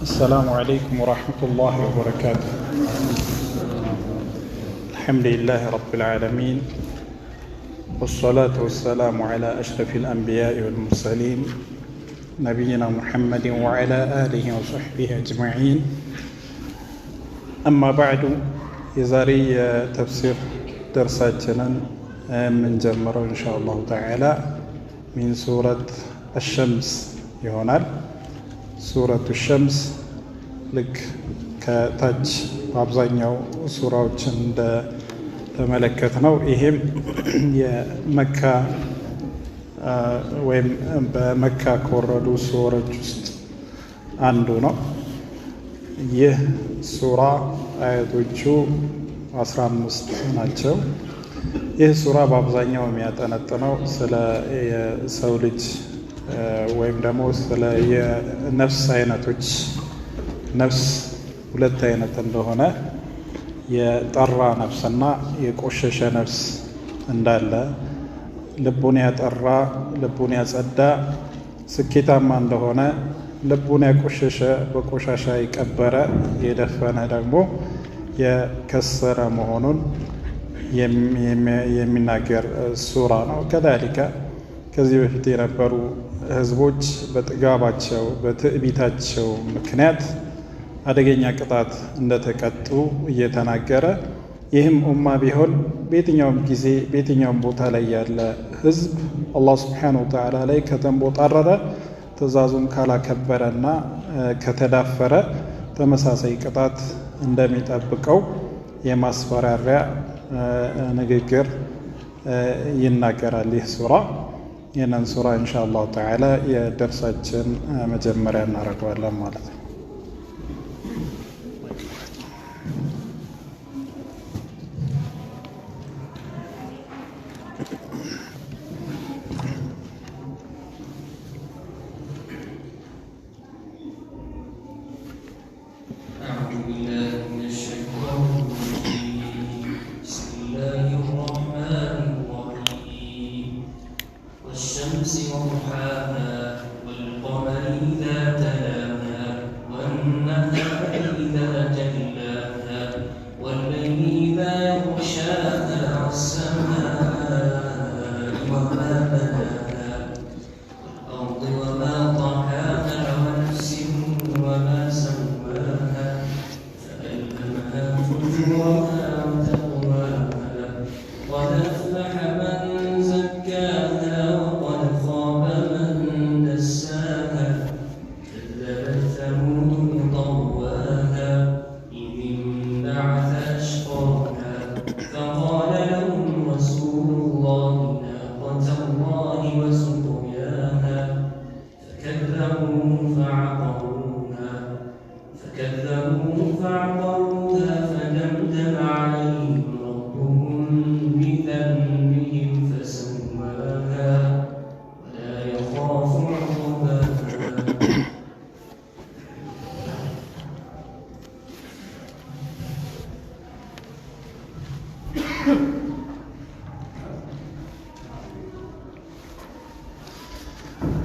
السلام عليكم ورحمة الله وبركاته. الحمد لله رب العالمين، والصلاة والسلام على أشرف الأنبياء والمرسلين نبينا محمد وعلى آله وصحبه أجمعين. أما بعد، يزاري تفسير درساتنا من جمرة إن شاء الله تعالى من سورة الشمس يونال. ሱረቱ ሸምስ ልክ ከታች በአብዛኛው ሱራዎችን እንደተመለከት ነው። ይሄም የመካ ወይም በመካ ከወረዱ ሱራዎች ውስጥ አንዱ ነው። ይህ ሱራ አያቶቹ 15 ናቸው። ይህ ሱራ በአብዛኛው የሚያጠነጥነው ስለ የሰው ልጅ ወይም ደግሞ ስለ የነፍስ አይነቶች፣ ነፍስ ሁለት አይነት እንደሆነ፣ የጠራ ነፍስና የቆሸሸ ነፍስ እንዳለ፣ ልቡን ያጠራ ልቡን ያጸዳ ስኬታማ እንደሆነ፣ ልቡን ያቆሸሸ በቆሻሻ የቀበረ የደፈነ ደግሞ የከሰረ መሆኑን የሚናገር ሱራ ነው። ከዛሊከ ከዚህ በፊት የነበሩ ህዝቦች በጥጋባቸው በትዕቢታቸው ምክንያት አደገኛ ቅጣት እንደተቀጡ እየተናገረ፣ ይህም ኡማ ቢሆን በየትኛውም ጊዜ በየትኛውም ቦታ ላይ ያለ ህዝብ አላህ ሱብሓነሁ ወተዓላ ላይ ከተንቦጣረረ፣ ትእዛዙን ካላከበረና ከተዳፈረ ተመሳሳይ ቅጣት እንደሚጠብቀው የማስፈራሪያ ንግግር ይናገራል ይህ ሱራ። ይህንን ሱራ ኢንሻአላሁ ተዓላ የደርሳችን መጀመሪያ እናደርገዋለን ማለት ነው።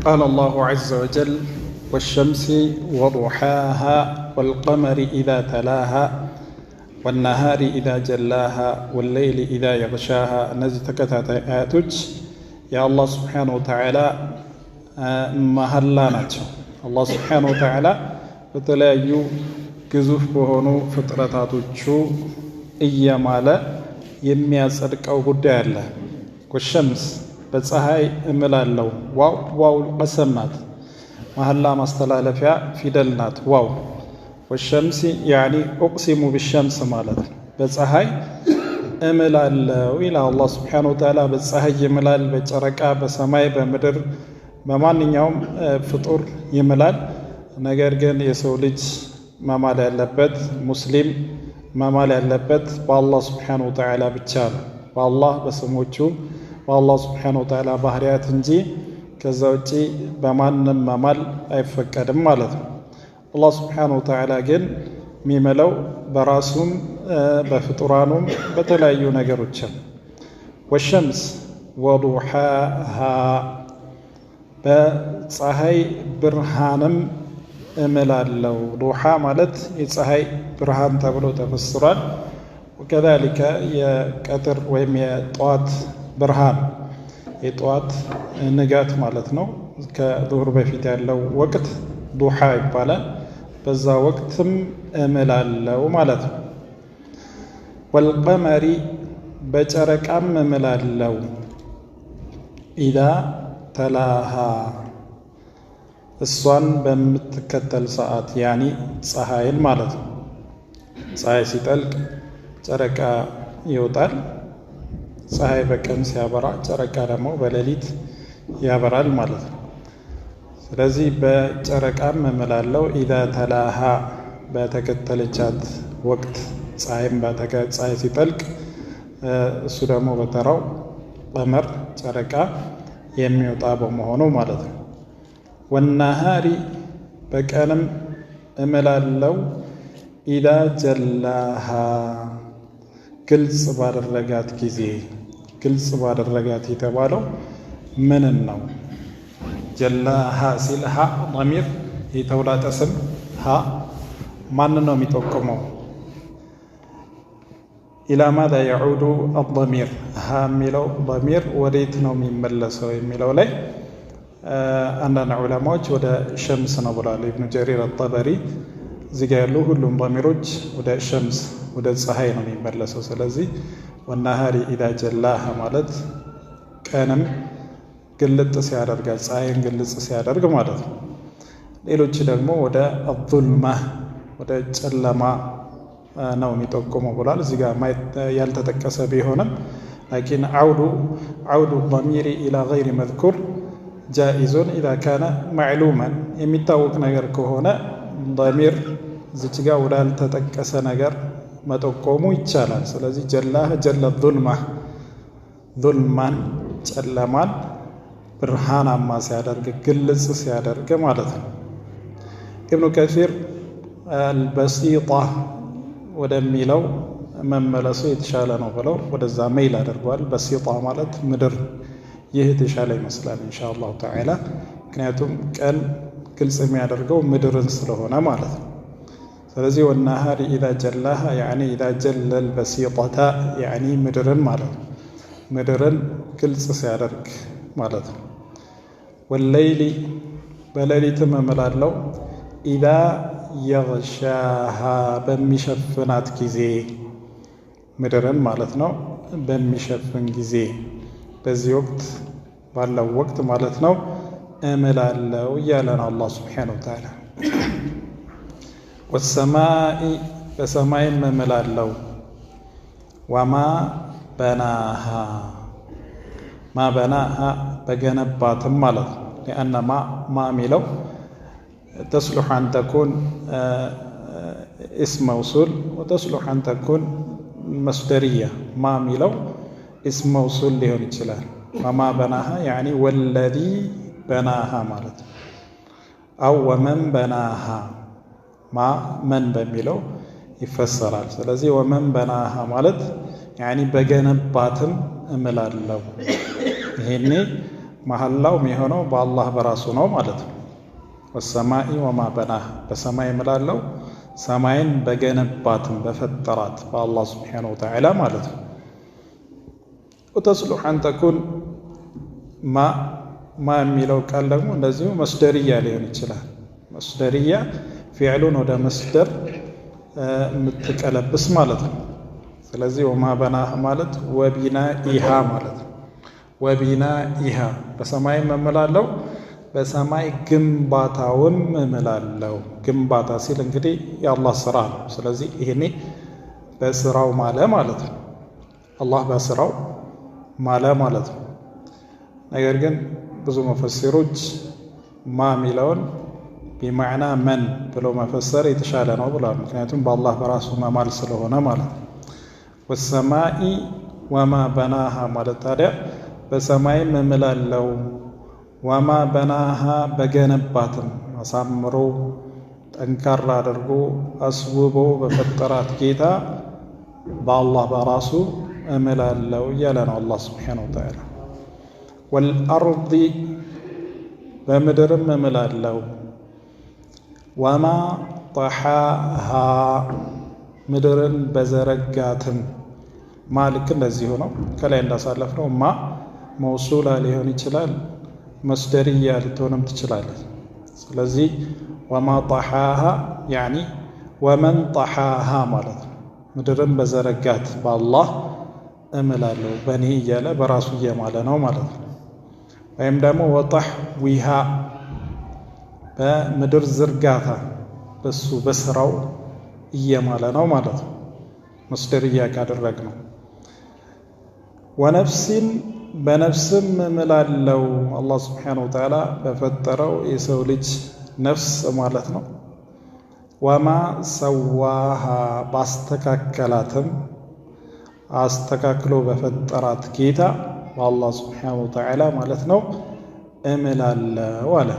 قال الله عز وجل: والشمس وضحاها والقمر إذا تلاها والنهار إذا جلاها والليل إذا يغشاها. እነዚህ ተከታታይ አያቶች የአላህ ስብሓነሁ ወተዓላ መሐላ ናቸው። አላህ ስብሓነሁ ወተዓላ በተለያዩ ግዙፍ በሆኑ ፍጥረታቶቹ እየማለ የሚያጸድቀው ጉዳይ አለ። ወሸምስ በፀሐይ እምላለሁ። ዋው ቀሰም ናት፣ መሐላ ማስተላለፊያ ፊደል ናት ዋው። ወሸምሲ ያኒ ኡቅሲሙ ቢሸምስ ማለት ነው። በፀሐይ እምላለሁ ይላል አላህ ሱብሓነሁ ወተዓላ። በፀሐይ ይምላል፣ በጨረቃ፣ በሰማይ፣ በምድር፣ በማንኛውም ፍጡር ይምላል። ነገር ግን የሰው ልጅ መማል ያለበት፣ ሙስሊም መማል ያለበት በአላህ ሱብሓነሁ ወተዓላ ብቻ ነው። በአላህ በስሞቹ በአላህ ስብሓነሁ ወተዓላ ባህሪያት እንጂ ከዛ ውጪ በማንም መማል አይፈቀድም ማለት ነው። አላህ ስብሓነሁ ወተዓላ ግን የሚምለው በራሱም በፍጡራኑም በተለያዩ ነገሮችም። ወሸምስ ወዱሓሃ በፀሐይ ብርሃንም እምላለው። ዱሓ ማለት የፀሐይ ብርሃን ተብሎ ተፈስሯል። ወከዛሊከ የቀትር ወይም የጠዋት ብርሃን የጠዋት ንጋት ማለት ነው። ከዙሁር በፊት ያለው ወቅት ዱሓ ይባላል። በዛ ወቅትም እምላለው ማለት ነው። ወልቀመሪ በጨረቃም እምላለው። ኢዛ ተላሃ እሷን በምትከተል ሰዓት ያኒ ፀሐይን ማለት ነው። ፀሐይ ሲጠልቅ ጨረቃ ይወጣል። ፀሐይ በቀን ሲያበራ ጨረቃ ደግሞ በሌሊት ያበራል ማለት ነው። ስለዚህ በጨረቃም እምላለው። ኢዛ ተላሃ በተከተለቻት ወቅት ፀሐይ ሲጠልቅ እሱ ደግሞ በተራው ቀመር ጨረቃ የሚወጣ በመሆኑ ማለት ነው። ወናሃሪ በቀንም እምላለው። ኢዛ ጀላሃ ግልጽ ባደረጋት ጊዜ። ግልጽ ባደረጋት የተባለው ምንን ነው? ጀላሃ ሲል ሀ ضሚር የተውላጠ ስም ሀ ማንን ነው የሚጠቁመው? ኢላ ማዛ የዑዱ አضሚር ሀ የሚለው ضሚር ወዴት ነው የሚመለሰው የሚለው ላይ አንዳንድ ዑለማዎች ወደ ሸምስ ነው ብለዋል። ኢብኑ ጀሪር አጠበሪ እዚህ ጋር ያሉ ሁሉም ضሚሮች ወደ ሸምስ ወደ ፀሐይ ነው የሚመለሰው። ስለዚህ ወናሃሪ ኢዛ ጀላሃ ማለት ቀንም ግልጥ ሲያደርጋት ፀሐይን ግልጽ ሲያደርግ ማለት ነው። ሌሎች ደግሞ ወደ አዙልማ ወደ ጨለማ ነው የሚጠቁመው ብሏል። እዚህ ጋር ያልተጠቀሰ ቢሆንም ላኪን አውዱ ضሚሪ ኢላ ገይሪ መዝኩር ጃኢዙን ኢዛ ካነ ማዕሉመን የሚታወቅ ነገር ከሆነ ضሚር እዚች ጋር ወዳልተጠቀሰ ነገር መጠቆሙ ይቻላል። ስለዚህ ጀላህ ጀለ ዙልማን ጨለማን ብርሃናማ ሲያደርግ ግልጽ ሲያደርግ ማለት ነው። ኢብኑ ከሲር አልበሲጣ ወደሚለው መመለሱ የተሻለ ነው ብለው ወደዛ ሜይል አድርገዋል። በሲጣ ማለት ምድር፣ ይህ የተሻለ ይመስላል ኢንሻአላሁ ተዓላ። ምክንያቱም ቀን ግልጽ የሚያደርገው ምድርን ስለሆነ ማለት ነው። ስለዚህ ወናሃሪ ኢዛ ጀላሃ ያኒ ኢዛ ጀለል በሲጣታ ያኒ ምድርን ማለት ነው። ምድርን ግልጽ ሲያደርግ ማለት ነው። ወለይሊ በሌሊትም እምላለው። ኢዛ የግሻሃ በሚሸፍናት ጊዜ ምድርን ማለት ነው። በሚሸፍን ጊዜ በዚህ ወቅት ባለው ወቅት ማለት ነው እምላለው እያለ ነው አላህ ሱብሓነሁ ወተዓላ። ወሰማኢ በሰማይም እምላለው። ወማ በናሃ ማ በናሃ በገነባትም ማለት ነው። ሊአነ ማ የሚለው ተስሉሕ አን ተኩን እስም መውሱል ወተስሉሕ አን ተኩን መስደርያ። ማ የሚለው እስም መውሱል ሊሆን ይችላል። ወማ በናሃ ያኒ ወለዚ በናሃ ማለት ነው። አው ወመን በናሃ ማ መን በሚለው ይፈሰራል። ስለዚህ ወመን በናሃ ማለት ያኒ በገነባትም እምላለው። ይሄኔ መሐላው የሚሆነው በአላህ በራሱ ነው ማለት ነው። ወሰማኢ ወማ በናሃ በሰማይ እምላለው ሰማይን በገነባትም በፈጠራት በአላህ ሱብሓነሁ ወተዓላ ማለት ነው። ወተስሉሕ አን ተኩን ማ የሚለው ቃል ደግሞ እንደዚሁ መስደርያ ሊሆን ይችላል። መስደርያ ፊዕሉን ወደ መስደር የምትቀለብስ ማለት ነው። ስለዚህ ወማ በናሃ ማለት ወቢናኢሃ ማለት ነው። ወቢናኢሃ በሰማይም እምላለው በሰማይ ግንባታውን እምላለው። ግንባታ ሲል እንግዲህ የአላህ ስራ ነው። ስለዚህ ይሄኔ በስራው ማለ ማለት ነው። አላህ በስራው ማለ ማለት ነው። ነገር ግን ብዙ መፈሲሮች ማ የሚለውን ቢማዕና መን ብለው መፈሰር የተሻለ ነው ብለዋል። ምክንያቱም በአላህ በራሱ መማል ስለሆነ ማለት ነው። ወሰማኢ ወማ በናሃ ማለት ታዲያ በሰማይም እምላለው ወማ በናሃ በገነባትም አሳምሮ ጠንካራ አድርጎ አስውቦ በፈጠራት ጌታ በአላህ በራሱ እምላለው እያለ ነው አላህ ሱብሓነሁ ወተዓላ። ወልአርዲ በምድርም እምላለው። ወማ ጠሓሃ ምድርን በዘረጋትም ማ ልክ እንደዚሁ ነው። ከላይ እንዳሳለፍነው ማ መውሱላ ሊሆን ይችላል፣ መስደርያ ልትሆንም ትችላለች። ስለዚህ ወማ ጠሓሃ ያኒ ወመን ጠሓሃ ማለት ነው። ምድርን በዘረጋት በአላህ እምላለሁ በእኔ እያለ በራሱ እየማለ ነው ማለት ነው። ወይም ደግሞ ወጠሕዊሃ በምድር ዝርጋታ በሱ በስራው እየማለ ነው ማለት ነው። መስደርያ ካደረግ ነው። ወነፍሲን በነፍስም እምላለሁ አላህ ስብሓነሁ ወተዓላ በፈጠረው የሰው ልጅ ነፍስ ማለት ነው። ወማ ሰዋሃ ባስተካከላትም አስተካክሎ በፈጠራት ጌታ በአላህ ስብሓነሁ ወተዓላ ማለት ነው እምላለሁ አለ።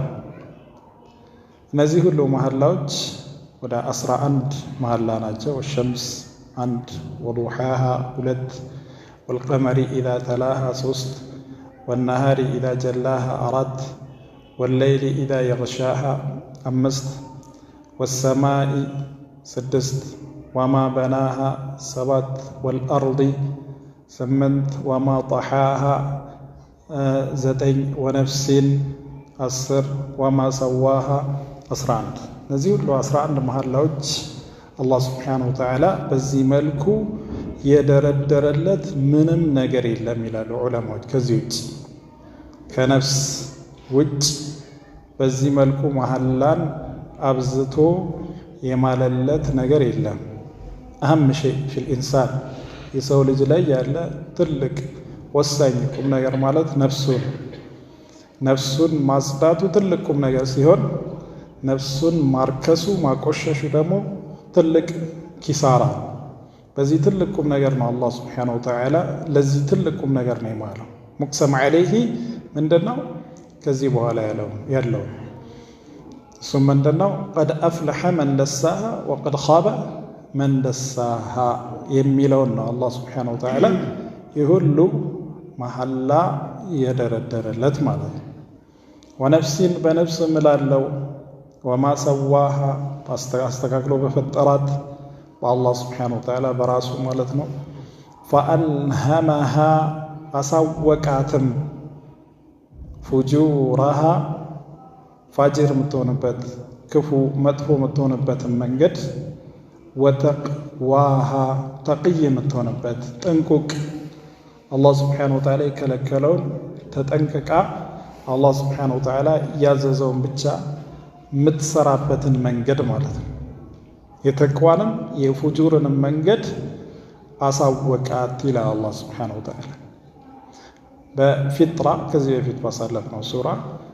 እነዚህ ሁሉ መሐላዎች ወደ 11 መሐላ ናቸው። ወሸምስ 1፣ ወዱሓሃ 2፣ ወልቀመሪ ኢዛ ተላሃ 3፣ ወነሃሪ ኢዛ ጀላሃ 4፣ ወለይሊ ኢዛ የግሻሃ 5፣ ወሰማኢ 6፣ ወማ በናሃ 7፣ ወልአርዲ 8፣ ወማ ጠሓሃ 9፣ ወነፍሲን 10፣ ወማ ሰዋሃ 11። እነዚህ ሁሉ 11 መሐላዎች አላህ ስብሓነሁ ወተዓላ በዚህ መልኩ የደረደረለት ምንም ነገር የለም ይላሉ ዑለማዎች። ከዚህ ውጭ ከነፍስ ውጭ በዚህ መልኩ መሐላን አብዝቶ የማለለት ነገር የለም። አህም ሸይ ፊል ኢንሳን የሰው ልጅ ላይ ያለ ትልቅ ወሳኝ ቁም ነገር ማለት ነፍሱን ማጽዳቱ ትልቅ ቁም ነገር ሲሆን ነፍሱን ማርከሱ ማቆሸሹ ደግሞ ትልቅ ኪሳራ። በዚህ ትልቅ ቁም ነገር ነው አላህ ስብሓነሁ ወተዓላ ለዚህ ትልቅ ቁም ነገር ነው የማለው። ሙቅሰም ዐለይሂ ምንድነው? ከዚህ በኋላ ያለው እሱም ምንድነው? ቀድ አፍለሐ መን ደሳሃ ወቀድ ኻበ መን ደሳሃ የሚለውን ነው አላህ ስብሓነሁ ወተዓላ የሁሉ መሐላ የደረደረለት ማለት ነው። ወነፍሲን በነፍስ እምላለሁ ወማ ሰዋሃ አስተካክሎ በፈጠራት በአላህ ስብሓነሁ ወተዓላ በራሱ ማለት ነው። ፈአልሀመሃ አሳወቃትም ፉጁረሃ ፋጅር የምትሆንበት ክፉ መጥፎ የምትሆንበትን መንገድ፣ ወተቅዋሃ ተቅይ የምትሆንበት ጥንቁቅ አላህ ስብሓነሁ ወተዓላ የከለከለውን ተጠንቅቃ አላህ ስብሓነሁ ወተዓላ ያዘዘውን ብቻ የምትሰራበትን መንገድ ማለት ነው። የተቅዋንም የፉጁርንም መንገድ አሳወቃት ይላል አላህ ስብሓነሁ ወተዓላ። በፊጥራ ከዚህ በፊት ባሳለፍነው ሱራ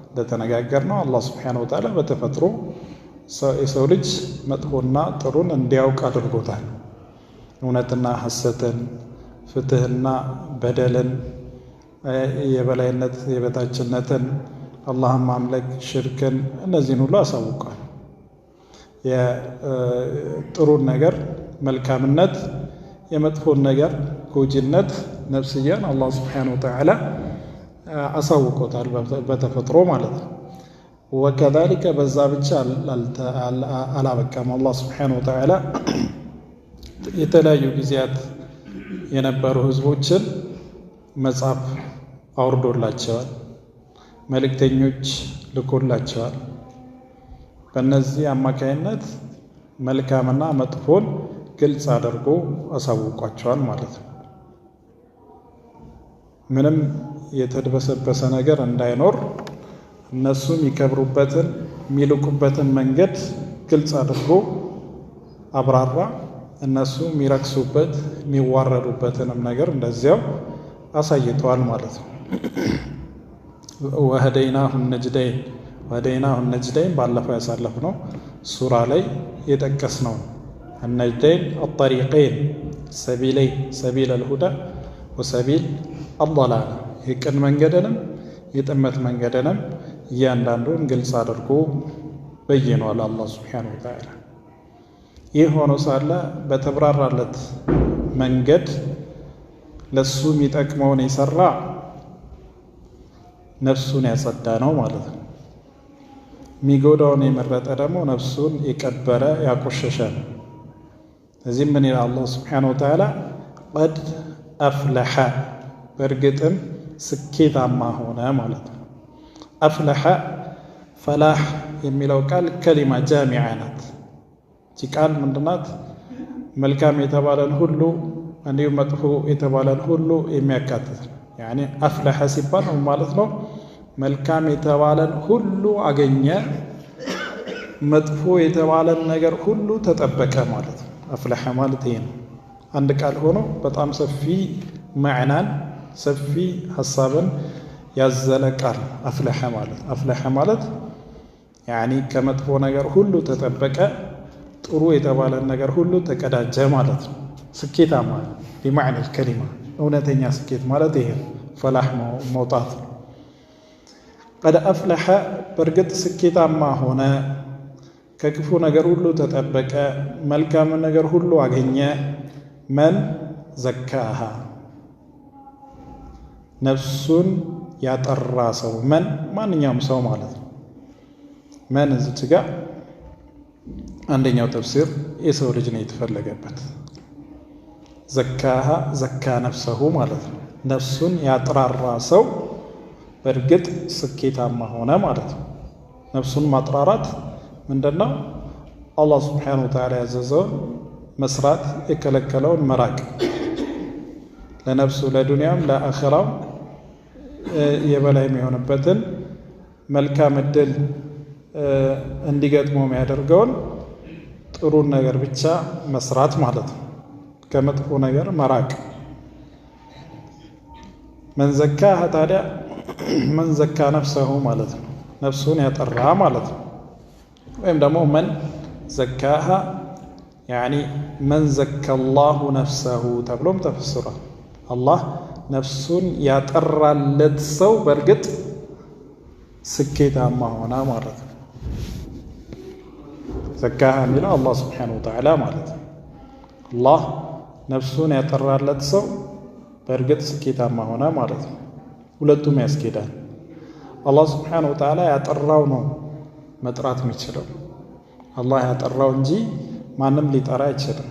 እንደተነጋገርነው አላህ ስብሓነሁ ወተዓላ በተፈጥሮ የሰው ልጅ መጥፎና ጥሩን እንዲያውቅ አድርጎታል። እውነትና ሐሰትን፣ ፍትህና በደልን፣ የበላይነት የበታችነትን፣ አላህን ማምለክ፣ ሽርክን፣ እነዚህን ሁሉ አሳውቋል። የጥሩን ነገር መልካምነት፣ የመጥፎን ነገር ጎጂነት፣ ነፍስያን አላህ ስብሓነሁ ወተዓላ አሳውቆታል በተፈጥሮ ማለት ነው። ወከዛሊከ በዛ ብቻ አላበቃም። አላህ ስብሓነሁ ወተዓላ የተለያዩ ጊዜያት የነበሩ ህዝቦችን መጽሐፍ አውርዶላቸዋል፣ መልእክተኞች ልኮላቸዋል። በእነዚህ አማካይነት መልካምና መጥፎን ግልጽ አድርጎ አሳውቋቸዋል ማለት ነው። ምንም የተድበሰበሰ ነገር እንዳይኖር እነሱ የሚከብሩበትን የሚልቁበትን መንገድ ግልጽ አድርጎ አብራራ። እነሱ የሚረክሱበት የሚዋረዱበትንም ነገር እንደዚያው አሳይተዋል ማለት ነው። ወህደይናሁ ነጅደይን ባለፈው ያሳለፍነው ሱራ ላይ የጠቀስነው النجدين الطريقين السبيلين سبيل الهدى وسبيل الضلال የቅን መንገድንም የጥመት መንገድንም እያንዳንዱን ግልጽ አድርጎ በይኗል አላህ ሱብሓነሁ ወተዓላ። ይህ ሆኖ ሳለ በተብራራለት መንገድ ለሱ የሚጠቅመውን የሰራ ነፍሱን ያጸዳ ነው ማለት ነው። የሚጎዳውን የመረጠ ደግሞ ነፍሱን የቀበረ ያቆሸሸ ነው። እዚህም ምን ይላል አላህ ሱብሓነሁ ወተዓላ ቀድ አፍለሐ በእርግጥም ስኬታማ ሆነ ማለት ነው። አፍለሐ ፈላህ የሚለው ቃል ከሊማ ጃሚዓ ናት። እቺ ቃል ምንድናት? መልካም የተባለን ሁሉ እንዲሁም መጥፎ የተባለን ሁሉ የሚያካትት ያኔ አፍለሐ ሲባል ማለት ነው መልካም የተባለን ሁሉ አገኘ፣ መጥፎ የተባለን ነገር ሁሉ ተጠበቀ ማለት ነው። አፍለሐ ማለት ይሄ ነው። አንድ ቃል ሆኖ በጣም ሰፊ ማዕናን ሰፊ ሐሳብን ያዘለ ቃል አፍለሐ ማለት። አፍለሐ ማለት ያኒ ከመጥፎ ነገር ሁሉ ተጠበቀ፣ ጥሩ የተባለን ነገር ሁሉ ተቀዳጀ ማለት ነው። ስኬታማ ቢማዕና الكلمة እውነተኛ ስኬት ማለት ይሄ ፈላህ መውጣት ነው። ቀድ አፍለሐ በእርግጥ ስኬታማ ሆነ፣ ከክፉ ነገር ሁሉ ተጠበቀ፣ መልካም ነገር ሁሉ አገኘ። መን ዘካሃ ነፍሱን ያጠራ ሰው። መን ማንኛውም ሰው ማለት ነው። መን እዚች ጋር አንደኛው ተፍሲር የሰው ልጅ ነው የተፈለገበት። ዘካሃ ዘካ ነፍሰሁ ማለት ነው። ነፍሱን ያጥራራ ሰው በእርግጥ ስኬታማ ሆነ ማለት ነው። ነፍሱን ማጥራራት ምንድን ነው? አላህ ሱብሓነሁ ወተዓላ ያዘዘውን መስራት፣ የከለከለውን መራቅ፣ ለነፍሱ ለዱንያም ለአኺራም የበላይ የሚሆንበትን መልካም እድል እንዲገጥመው የሚያደርገውን ጥሩን ነገር ብቻ መስራት ማለት ነው። ከመጥፎ ነገር መራቅ። መን ዘካሃ ታዲያ መን ዘካ ነፍሰሁ ማለት ነው። ነፍሱን ያጠራ ማለት ነው። ወይም ደግሞ መን ዘካሃ ያኒ መን ዘካ አላሁ ነፍሰሁ ተብሎም ተፈስሯል። አላህ ነፍሱን ያጠራለት ሰው በእርግጥ ስኬታማ ሆነ ማለት ነው። ዘካሃ የሚለው አላህ ሱብሓነሁ ወተዓላ ማለት ነው። አላህ ነፍሱን ያጠራለት ሰው በእርግጥ ስኬታማ ሆነ ማለት ነው። ሁለቱም ያስኬዳል። አላህ ሱብሓነሁ ወተዓላ ያጠራው ነው መጥራት የሚችለው። አላህ ያጠራው እንጂ ማንም ሊጠራ አይችልም።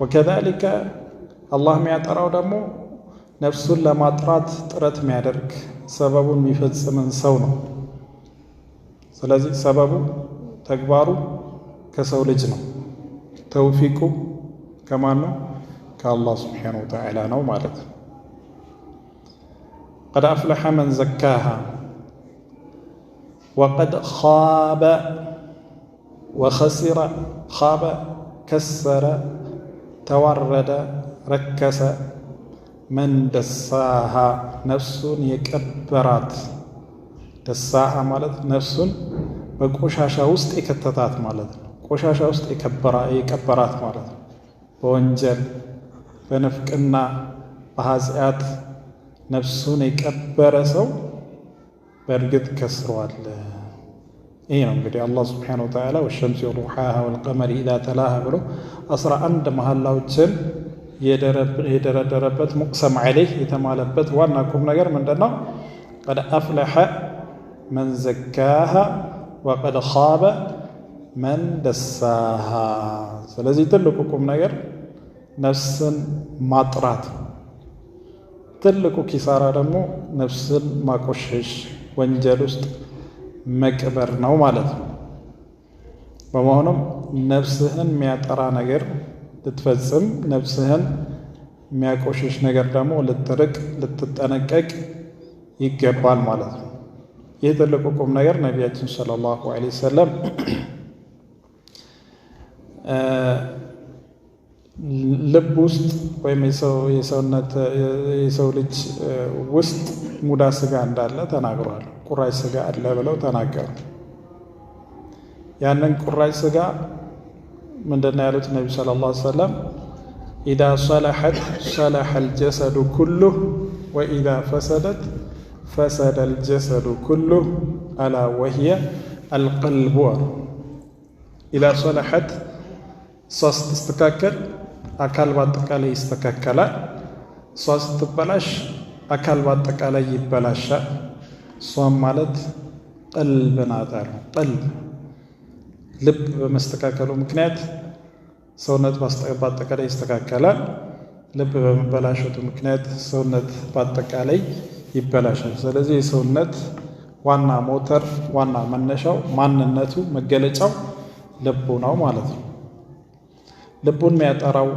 ወከዛሊከ አላህ የሚያጠራው ደግሞ ነፍሱን ለማጥራት ጥረት የሚያደርግ ሰበቡን የሚፈጽምን ሰው ነው። ስለዚህ ሰበቡ ተግባሩ ከሰው ልጅ ነው። ተውፊቁ ከማን ነው? ከአላህ ሱብሓነሁ ወተዓላ ነው ማለት ነው። ቀድ አፍለሐ መን ዘካሃ ወቀድ ኻበ ወኸሲረ። ኻበ ከሰረ፣ ተዋረደ፣ ረከሰ። መን ደሳሃ ነፍሱን የቀበራት። ደሳሃ ማለት ነፍሱን በቆሻሻ ውስጥ የከተታት ማለት ነው። ቆሻሻ ውስጥ የቀበራት ማለት ነው። በወንጀል በንፍቅና በኃጢአት ነፍሱን የቀበረ ሰው በእርግጥ ከስሯል። ይሄ ነው እንግዲህ አላህ ሱብሓነሁ ወተዓላ ወሸምሲ ወዱሓሃ ወልቀመሪ ኢዛ ተላሃ ብሎ 11 መሐላዎችን የደረደረበት ሙቅሰም ዐለይህ የተማለበት ዋና ቁም ነገር ምንድን ነው? ቀድ አፍለሐ መን ዘካሃ ወቀድ ኻበ መን ደሳሃ። ስለዚህ ትልቁ ቁም ነገር ነፍስን ማጥራት፣ ትልቁ ኪሳራ ደግሞ ነፍስን ማቆሸሽ፣ ወንጀል ውስጥ መቅበር ነው ማለት ነው። በመሆኑም ነፍስህን የሚያጠራ ነገር ልትፈጽም፣ ነፍስህን የሚያቆሽሽ ነገር ደግሞ ልትርቅ፣ ልትጠነቀቅ ይገባል ማለት ነው። ይህ ትልቁ ቁም ነገር ነቢያችን ሰለላሁ ዐለይሂ ወሰለም ልብ ውስጥ ወይም የሰው ልጅ ውስጥ ሙዳ ስጋ እንዳለ ተናግሯል። ቁራጭ ስጋ አለ ብለው ተናገሩ። ያንን ቁራጭ ስጋ ምንድነው ያሉት ነቢ ሰለላሁ ዐለይሂ ወሰለም? ኢዛ ሰለሐት ሰለሐ አልጀሰዱ ኩሉህ ወኢዛ ፈሰደት ፈሰደ አልጀሰዱ ኩሉህ አላ ወሂየ አልቀልቡ አሉ። ኢዛ ሰለሐት እሷ ስትስተካከል አካል በአጠቃላይ ይስተካከላል። እሷ ስትበላሽ አካል በአጠቃላይ ይበላሻል። እሷም ማለት ቀልብ ናት አሉ። ቀልብ ልብ በመስተካከሉ ምክንያት ሰውነት በአጠቃላይ ይስተካከላል። ልብ በመበላሸቱ ምክንያት ሰውነት በአጠቃላይ ይበላሻል። ስለዚህ የሰውነት ዋና ሞተር፣ ዋና መነሻው፣ ማንነቱ፣ መገለጫው ልቡ ነው ማለት ነው። ልቡን የሚያጠራው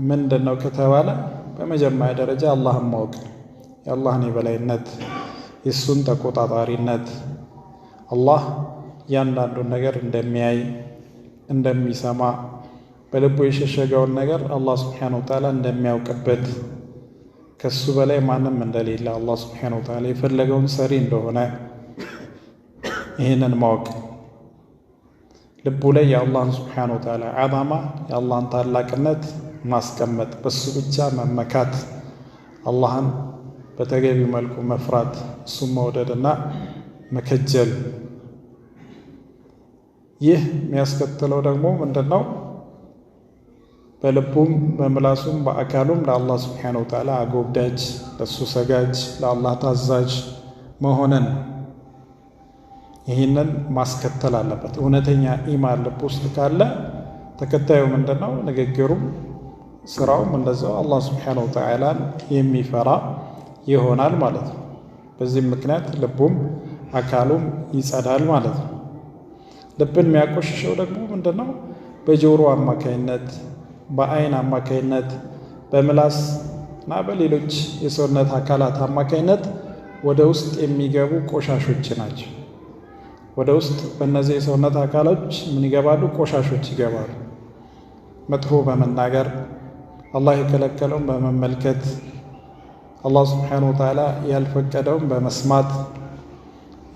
ምንድን ነው ከተባለ በመጀመሪያ ደረጃ አላህን ማወቅ፣ የአላህን የበላይነት፣ የእሱን ተቆጣጣሪነት፣ አላህ እያንዳንዱን ነገር እንደሚያይ እንደሚሰማ፣ በልቡ የሸሸገውን ነገር አላህ ስብሓነሁ ወተዓላ እንደሚያውቅበት፣ ከሱ በላይ ማንም እንደሌለ አላህ ስብሓነሁ ወተዓላ የፈለገውን ሰሪ እንደሆነ ይህንን ማወቅ፣ ልቡ ላይ የአላህን ስብሓነሁ ወተዓላ ዐዛማ የአላህን ታላቅነት ማስቀመጥ፣ በሱ ብቻ መመካት፣ አላህን በተገቢ መልኩ መፍራት፣ እሱም መውደድና መከጀል። ይህ የሚያስከትለው ደግሞ ምንድን ነው? በልቡም በምላሱም በአካሉም ለአላህ ስብሓነሁ ወተዓላ አጎብዳጅ፣ ለእሱ ሰጋጅ፣ ለአላህ ታዛዥ መሆንን ይህንን ማስከተል አለበት። እውነተኛ ኢማን ልብ ውስጥ ካለ ተከታዩ ምንድን ነው? ንግግሩም ስራውም እንደዛው አላህ ስብሓነሁ ወተዓላን የሚፈራ ይሆናል ማለት ነው። በዚህም ምክንያት ልቡም አካሉም ይጸዳል ማለት ነው። ልብን የሚያቆሽሸው ደግሞ ምንድን ነው? በጆሮ አማካይነት፣ በአይን አማካይነት፣ በምላስ እና በሌሎች የሰውነት አካላት አማካይነት ወደ ውስጥ የሚገቡ ቆሻሾች ናቸው። ወደ ውስጥ በእነዚህ የሰውነት አካሎች ምን ይገባሉ? ቆሻሾች ይገባሉ። መጥፎ በመናገር አላህ የከለከለውን በመመልከት አላህ ስብሓነሁ ወተዓላ ያልፈቀደውን በመስማት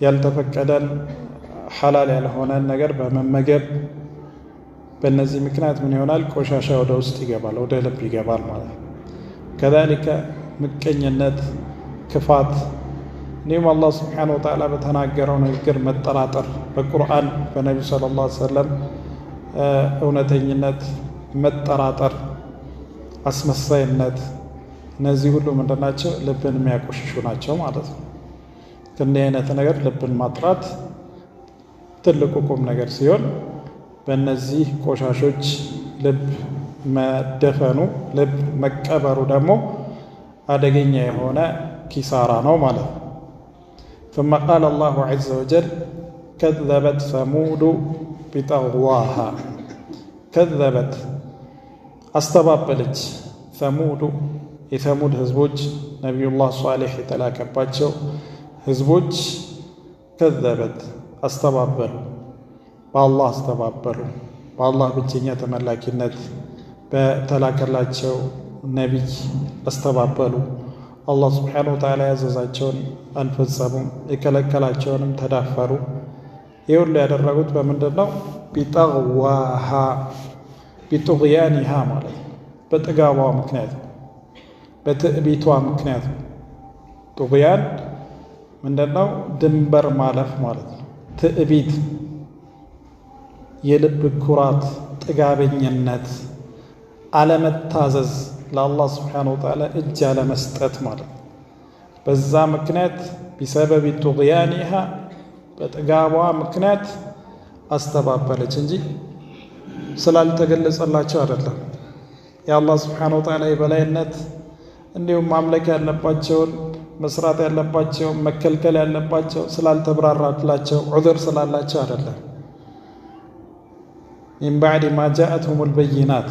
ያልተፈቀደን ሐላል ያልሆነን ነገር በመመገብ በእነዚህ ምክንያት ምን ይሆናል? ቆሻሻ ወደ ውስጥ ይገባል፣ ወደ ልብ ይገባል ማለት ነው። ከዛሊከ ምቀኝነት፣ ክፋት፣ እንዲሁም አላህ ስብሓነሁ ወተዓላ በተናገረው ንግግር መጠራጠር፣ በቁርአን በነቢዩ ሰለላሁ ዐለይሂ ወሰለም እውነተኝነት መጠራጠር፣ አስመሳይነት፣ እነዚህ ሁሉ ምንድን ናቸው? ልብን የሚያቆሽሹ ናቸው ማለት ነው። ከእንዲህ አይነት ነገር ልብን ማጥራት ትልቁ ቁም ነገር ሲሆን በእነዚህ ቆሻሾች ልብ መደፈኑ፣ ልብ መቀበሩ ደግሞ አደገኛ የሆነ ኪሳራ ነው ማለት ነው። ثم قال الله عز وجل كذبت ثمود بطغواها كذبت አስተባበለች ሰሙዱ የሰሙድ ህዝቦች ነቢዩላህ ሷሊህ የተላከባቸው ህዝቦች ከዘበት አስተባበሉ፣ በአላህ አስተባበሉ፣ በአላህ ብቸኛ ተመላኪነት በተላከላቸው ነቢይ አስተባበሉ። አላህ ስብሓነሁ ወተዓላ ያዘዛቸውን አልፈጸሙም፣ የከለከላቸውንም ተዳፈሩ። ይህ ሁሉ ያደረጉት በምንድን ነው? ቢጠግዋሃ ቢጡግያኒሃ ማለት ነው። በጥጋቧ ምክንያት ነው፣ በትዕቢቷ ምክንያት ነው። ጡግያን ምንድን ነው? ድንበር ማለፍ ማለት ነው። ትዕቢት፣ የልብ ኩራት፣ ጥጋበኝነት፣ አለመታዘዝ፣ ለአላህ ስብሓነሁ ወተዓላ እጅ አለመስጠት ማለት ነው። በዛ ምክንያት ቢሰበብ ጡግያኒሃ በጥጋቧ ምክንያት አስተባበለች እንጂ ስላልተገለጸላቸው አይደለም። የአላህ ስብሓነሁ ወተዓላ የበላይነት እንዲሁም ማምለክ ያለባቸውን መስራት ያለባቸውን መከልከል ያለባቸው ስላልተብራራላቸው ዑذር ስላላቸው አይደለም። ሚን ባዕድ ማ ጃአትሁሙል በይናት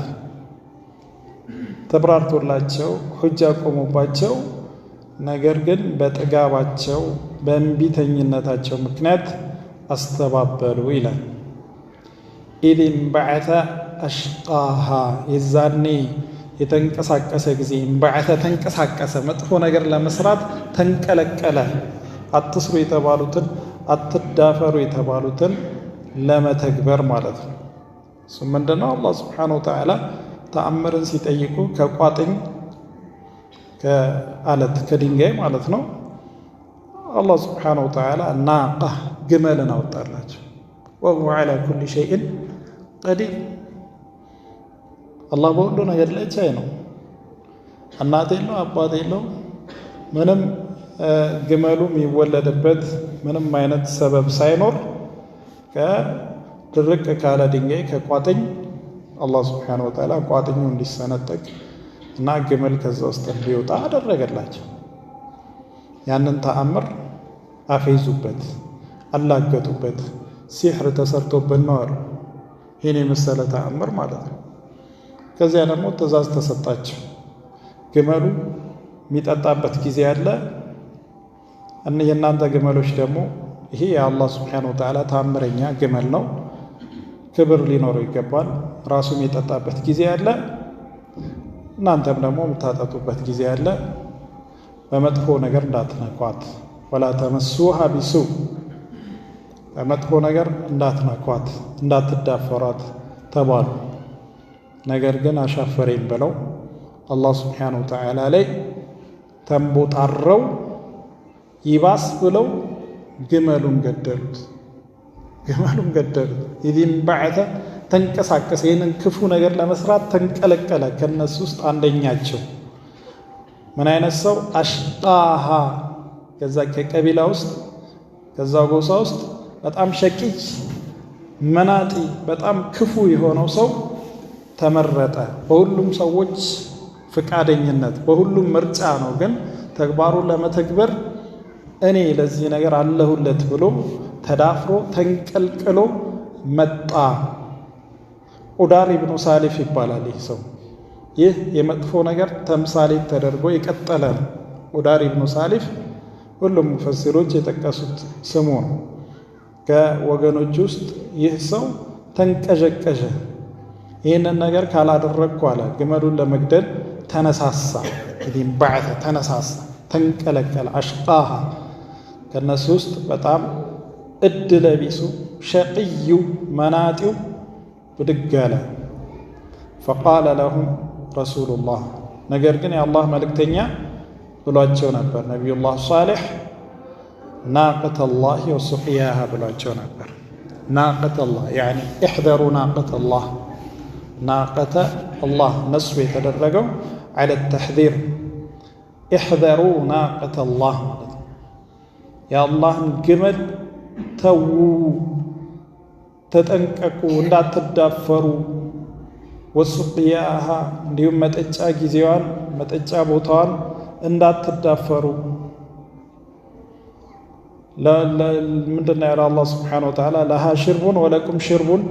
ተብራርቶላቸው ሁጃ ቆሞባቸው፣ ነገር ግን በጥጋባቸው በእንቢተኝነታቸው ምክንያት አስተባበሉ ይላል። ኢዝ እንበዐተ አሽቃሃ የዛኔ የተንቀሳቀሰ ጊዜ እንበዐተ ተንቀሳቀሰ፣ መጥፎ ነገር ለመስራት ተንቀለቀለ። አትስሩ የተባሉትን አትዳፈሩ የተባሉትን ለመተግበር ማለት ነው። እሱ ምንድን ነው? አላህ ስብሓነሁ ወተዓላ ተአምርን ሲጠይቁ ከቋጥኝ ከአለት ከድንጋይ ማለት ነው አላህ ስብሓነሁ ወተዓላ ናቃ ግመልን አወጣላቸው። ወሁወ ዐላ ኩሊ ሸይእን ቀዲር። አላህ በሁሉ ነገር ላይ ቻይ ነው። እናት የለው አባት የለው ምንም ግመሉ የሚወለድበት ምንም አይነት ሰበብ ሳይኖር ከድርቅ ካለ ድንጋይ ከቋጥኝ አላህ ሱብሓነሁ ወተዓላ ቋጥኙ እንዲሰነጠቅ እና ግመል ከዛ ውስጥ እንዲወጣ አደረገላቸው። ያንን ተአምር አፌዙበት፣ አላገጡበት። ሲሕር ተሰርቶብን ነው አሉ። ይህን የመሰለ ተአምር ማለት ነው። ከዚያ ደግሞ ትእዛዝ ተሰጣቸው። ግመሉ የሚጠጣበት ጊዜ አለ። የእናንተ ግመሎች ደግሞ ይሄ የአላህ ሱብሓነሁ ወተዓላ ተአምረኛ ግመል ነው፣ ክብር ሊኖረው ይገባል። ራሱ የሚጠጣበት ጊዜ አለ፣ እናንተም ደግሞ የምታጠጡበት ጊዜ አለ። በመጥፎ ነገር እንዳትነኳት፣ ወላ ተመሱሃ ቢሱ፣ በመጥፎ ነገር እንዳትነኳት፣ እንዳትዳፈሯት ተባሉ። ነገር ግን አሻፈረኝ ብለው አላህ ሱብሓነሁ ወተዓላ ላይ ተንቦጣረው ይባስ ብለው ግመሉን ገደሉት። ግመሉን ገደሉት። ኢዚን በዐተ ተንቀሳቀሰ። ይህንን ክፉ ነገር ለመስራት ተንቀለቀለ። ከነሱ ውስጥ አንደኛቸው ምን አይነት ሰው? አሽቃሃ፣ ከዛ ከቀቢላ ውስጥ ከዛ ጎሳ ውስጥ በጣም ሸቂይ መናጢ በጣም ክፉ የሆነው ሰው ተመረጠ። በሁሉም ሰዎች ፍቃደኝነት በሁሉም ምርጫ ነው፣ ግን ተግባሩን ለመተግበር እኔ ለዚህ ነገር አለሁለት ብሎ ተዳፍሮ ተንቀልቅሎ መጣ። ኡዳር ኢብኑ ሳሊፍ ይባላል ይህ ሰው። ይህ የመጥፎ ነገር ተምሳሌት ተደርጎ የቀጠለ ነው። ኡዳር ኢብኑ ሳሊፍ ሁሉም ሙፈሲሮች የጠቀሱት ስሙ ነው። ከወገኖች ውስጥ ይህ ሰው ተንቀዠቀዠ። ይህንን ነገር ካላደረግኩ አለ ግመሉን ለመግደል ተነሳሳ። ኢዚን በዐተ ተነሳሳ፣ ተንቀለቀለ። አሽቃሃ፣ ከነሱ ውስጥ በጣም እድለ ቢሱ ሸቅዩ መናጢው ብድግ አለ። ፈቃለ ለሁም ረሱሉላህ፣ ነገር ግን የአላህ መልእክተኛ ብሏቸው ነበር። ነቢዩላህ ሷሊሕ ናቀተላህ ወሱቅያሃ ብሏቸው ነበር። ናቀተላህ ያኒ እሕዘሩ ናቀተላህ። ናቀተ አላህ ነስብ የተደረገው ዐለ ተሕዚር። እሕዘሩ ናቀተላህ ማለት ነው። የአላህን ግመል ተዉ፣ ተጠንቀቁ፣ እንዳትዳፈሩ። ወሱቅያሃ እንዲሁም መጠጫ ጊዜዋን መጠጫ ቦታዋን እንዳትዳፈሩ። ምንድነው ያለ አላህ ሱብሓነሁ ወተዓላ? ለሃ ሽርቡን ወለኩም ሽርቡን፣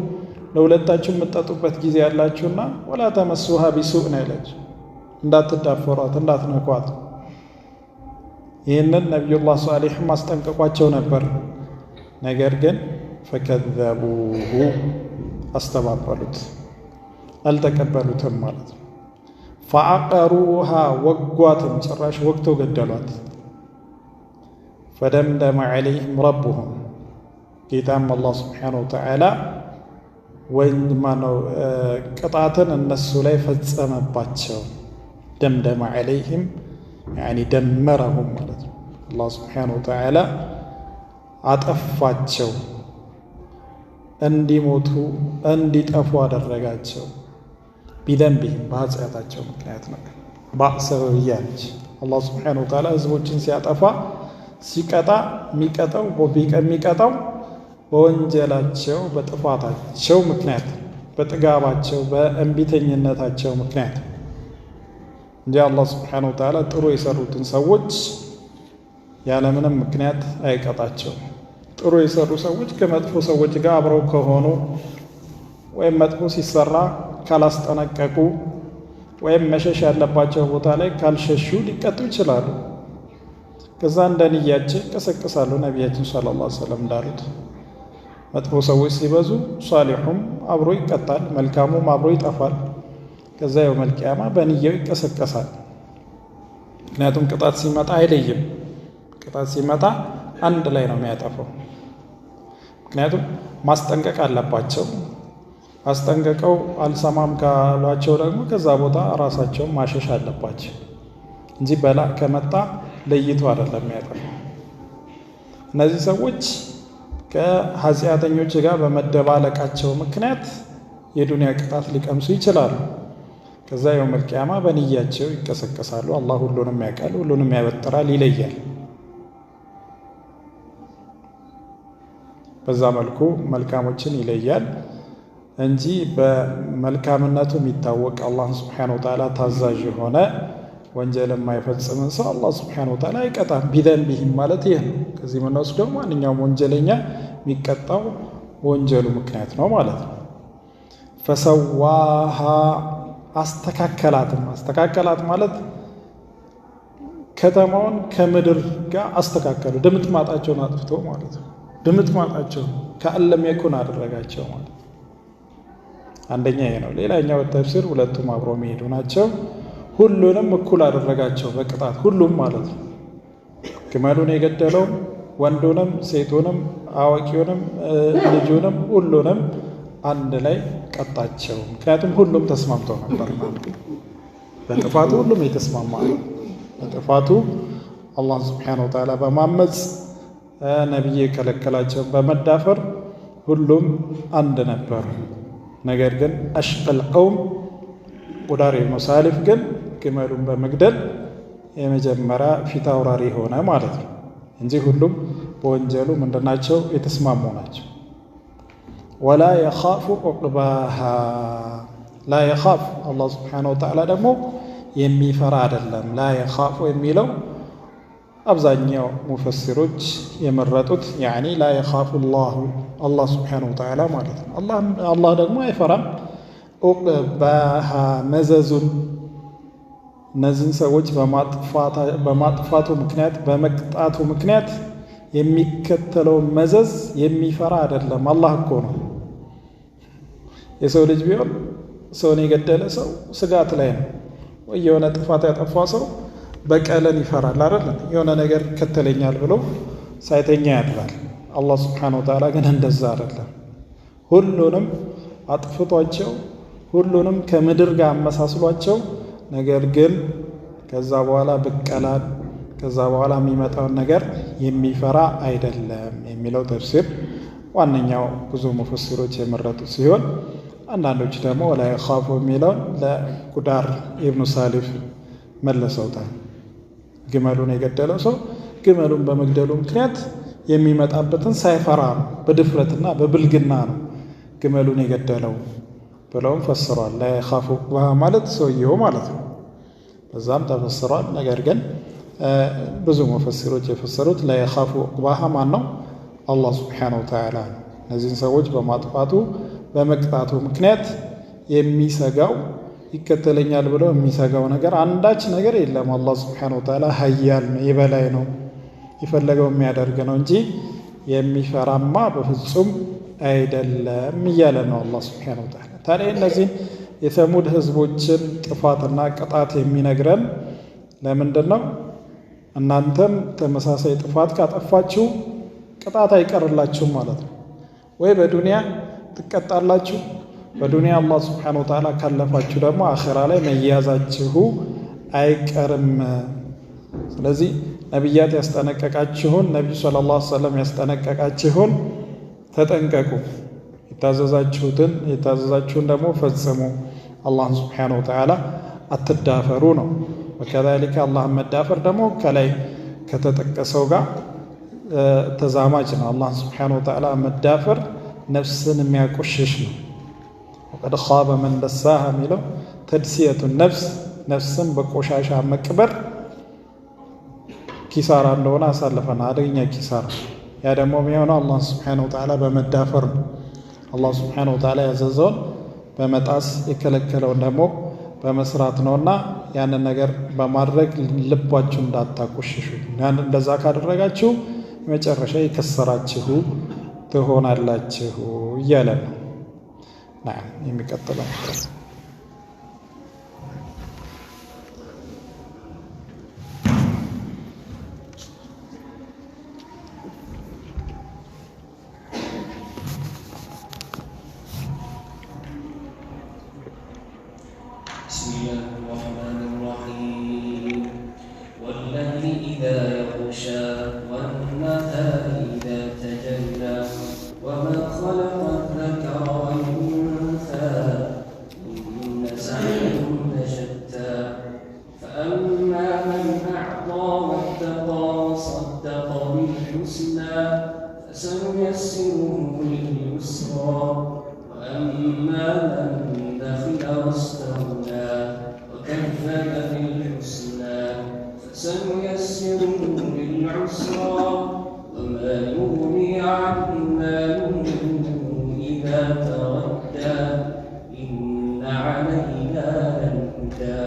ለሁለታችሁ የምትጠጡበት ጊዜ ያላችሁና ወላ ተመሱሃ ቢሱእ ነው ያላችሁ፣ እንዳትዳፈሯት፣ እንዳትነኳት። ይህንን ነቢዩላህ ሷሊሕም አስጠንቀቋቸው ነበር። ነገር ግን ፈከዘቡሁ፣ አስተባበሉት፣ አልተቀበሉትም ማለት ነው። ፈዐቀሩሃ፣ ወጓትም፣ ጭራሽ ወግተው ገደሏት። ፈደምደመ ዐለይሂም ረቡሁም፣ ጌታም አላህ ሱብሓነሁ ወተዓላ ቅጣትን እነሱ ላይ ፈጸመባቸው። ደምደመ ዐለይሂም ያኒ ደመረሁም ማለት ነው። አላህ ሱብሓነሁ ወተዓላ አጠፋቸው፣ እንዲሞቱ እንዲጠፉ አደረጋቸው። ቢደንቢህም፣ በኃጢአታቸው ምክንያት ነው። በሰበብያ ነች። አላህ ሱብሓነሁ ወተዓላ ህዝቦችን ሲያጠፋ ሲቀጣ የሚቀጣው በወንጀላቸው በጥፋታቸው ምክንያት፣ በጥጋባቸው በእንቢተኝነታቸው ምክንያት እንጂ አላህ ሱብሓነሁ ወተዓላ ጥሩ የሰሩትን ሰዎች ያለምንም ምክንያት አይቀጣቸው። ጥሩ የሰሩ ሰዎች ከመጥፎ ሰዎች ጋር አብረው ከሆኑ ወይም መጥፎ ሲሰራ ካላስጠነቀቁ ወይም መሸሽ ያለባቸው ቦታ ላይ ካልሸሹ ሊቀጡ ይችላሉ። ከዛ እንደ ንያቸው ይቀሰቅሳሉ። ነቢያችን ሰለላሁ ዐለይሂ ወሰለም እንዳሉት መጥፎ ሰዎች ሲበዙ ሷሊሑም አብሮ ይቀጣል፣ መልካሙም አብሮ ይጠፋል። ከዛ የውመል ቂያማ በንያው ይቀሰቀሳል። ምክንያቱም ቅጣት ሲመጣ አይለይም። ቅጣት ሲመጣ አንድ ላይ ነው የሚያጠፋው። ምክንያቱም ማስጠንቀቅ አለባቸው። አስጠንቀቀው አልሰማም ካሏቸው ደግሞ ከዛ ቦታ ራሳቸውን ማሸሽ አለባቸው እንጂ በላ ከመጣ ለይቶ አይደለም የሚያጠፋው። እነዚህ ሰዎች ከኃጢአተኞች ጋር በመደባለቃቸው ምክንያት የዱንያ ቅጣት ሊቀምሱ ይችላሉ። ከዛ የውመል ቂያማ በንያቸው ይቀሰቀሳሉ። አላህ ሁሉንም ያውቃል፣ ሁሉንም ያበጥራል፣ ይለያል። በዛ መልኩ መልካሞችን ይለያል እንጂ በመልካምነቱ የሚታወቅ አላህ ሱብሓነሁ ወተዓላ ታዛዥ የሆነ ወንጀል የማይፈጽምን ሰው አላህ ሱብሓነሁ ወተዓላ አይቀጣም። ቢዘንቢሂም ማለት ይህ ነው። ከዚህ የምንወስደው ማንኛውም ወንጀለኛ የሚቀጣው ወንጀሉ ምክንያት ነው ማለት ነው። ፈሰዋሃ አስተካከላት ማለት ከተማውን ከምድር ጋር አስተካከሉ። ድምጥማጣቸውን አጥፍቶ ማለት ነው። ድምጥማጣቸው ከአለም የኩን አደረጋቸው ማለት ነው። አንደኛ ይሄ ነው። ሌላኛው ተፍሲር ሁለቱም አብሮ የሚሄዱ ናቸው። ሁሉንም እኩል አደረጋቸው በቅጣት ሁሉም ማለት ነው። ግመሉን የገደለው ወንዱንም ሴቱንም አዋቂውንም ልጁንም ሁሉንም አንድ ላይ ቀጣቸው። ምክንያቱም ሁሉም ተስማምተው ነበር ማለት ነው። በጥፋቱ ሁሉም የተስማማ ነው። በጥፋቱ አላህ ሱብሓነሁ ወተዓላ በማመፅ ነብይ የከለከላቸውን በመዳፈር ሁሉም አንድ ነበሩ። ነገር ግን አሽቀል ቀውም ቁዳር ኢብኑ ሳሊፍ ግን ግመሉን በመግደል የመጀመሪያ ፊት አውራሪ ሆነ ማለት ነው እንጂ ሁሉም በወንጀሉ ምንድናቸው? የተስማሙ ናቸው። ወላ የኻፉ ዑቅባሃ ላ የኻፍ አላህ ሱብሓነሁ ወተዓላ ደግሞ የሚፈራ አይደለም። ላ የኻፉ የሚለው አብዛኛው ሙፈሲሮች የመረጡት ያኒ ላ የኻፉ አላህ ሱብሓነሁ ወተዓላ ማለት ነው። አላህ ደግሞ አይፈራም። ዑቅባሃ መዘዙን እነዚህን ሰዎች በማጥፋቱ ምክንያት በመቅጣቱ ምክንያት የሚከተለውን መዘዝ የሚፈራ አይደለም። አላህ እኮ ነው። የሰው ልጅ ቢሆን ሰውን የገደለ ሰው ስጋት ላይ ነው ወይ የሆነ ጥፋት ያጠፋ ሰው በቀልን ይፈራል አይደል? የሆነ ነገር ይከተለኛል ብሎ ሳይተኛ ያድራል። አላህ ሱብሓነሁ ወተዓላ ግን እንደዛ አይደለም። ሁሉንም አጥፍቷቸው ሁሉንም ከምድር ጋር አመሳስሏቸው፣ ነገር ግን ከዛ በኋላ ብቀላን ከዛ በኋላ የሚመጣውን ነገር የሚፈራ አይደለም የሚለው ተፍሲር ዋነኛው ብዙ ሙፈሲሮች የመረጡት ሲሆን፣ አንዳንዶች ደግሞ ወላ የኻፉ የሚለውን ለቁዳር ኢብኑ ሳሊፍ መለሰውታል። ግመሉን የገደለው ሰው ግመሉን በመግደሉ ምክንያት የሚመጣበትን ሳይፈራ ነው፣ በድፍረትና በብልግና ነው ግመሉን የገደለው ብለውም ፈስሯል። ላ የኻፉ ማለት ሰውየው ማለት ነው። በዛም ተፈስሯል። ነገር ግን ብዙ ሙፈሲሮች የፈሰሩት ላ የኻፉ ዑቅባሃ ማን ነው? አላህ ሱብሓነሁ ወተዓላ ነው። እነዚህን ሰዎች በማጥፋቱ በመቅጣቱ ምክንያት የሚሰጋው ይከተለኛል ብለው የሚሰጋው ነገር አንዳች ነገር የለም። አላህ ሱብሓነሁ ወተዓላ ሀያል ነው፣ የበላይ ነው፣ የፈለገው የሚያደርግ ነው እንጂ የሚፈራማ በፍጹም አይደለም እያለ ነው አላህ ሱብሓነሁ ወተዓላ። ታዲያ እነዚህን የሰሙድ ህዝቦችን ጥፋትና ቅጣት የሚነግረን ለምንድን ነው? እናንተም ተመሳሳይ ጥፋት ካጠፋችሁ ቅጣት አይቀርላችሁም ማለት ነው። ወይ በዱንያ ትቀጣላችሁ፣ በዱንያ አላህ ሱብሓነሁ ወተዓላ ካለፋችሁ ደግሞ አኺራ ላይ መያዛችሁ አይቀርም። ስለዚህ ነቢያት ያስጠነቀቃችሁን ነቢዩ ሰለላሁ ዐለይሂ ወሰለም ያስጠነቀቃችሁን ተጠንቀቁ፣ የታዘዛችሁን ደግሞ ፈጽሙ፣ አላህን ሱብሓነሁ ወተዓላ አትዳፈሩ ነው። ወከዛሊከ አላህን መዳፈር ደግሞ ከላይ ከተጠቀሰው ጋር ተዛማጅ ነው። አላህን ሱብሓነሁ ወተዓላ መዳፈር ነፍስን የሚያቆሽሽ ነው። ወቀድ ኻበ መን ደሳሃ የሚለው ተድሲየቱ ነፍስን በቆሻሻ መቅበር ኪሳራ እንደሆነ አሳልፈና አደገኛ ኪሳራ። ያ ደግሞ የሚሆነው አላህን ሱብሓነሁ ወተዓላ በመዳፈር ነው። አላህ ሱብሓነሁ ወተዓላ ያዘዘውን በመጣስ የከለከለውን ደግሞ በመስራት ነውና ያንን ነገር በማድረግ ልባችሁ እንዳታቆሽሹ። እንደዛ ካደረጋችሁ መጨረሻ የከሰራችሁ ትሆናላችሁ እያለ ነው። የሚቀጥለው فسنيسره من بخل واستغنى وكذب بالحسنى فسنيسره للعسرى وما يغني عنه ماله إذا تردى إن علينا للهدى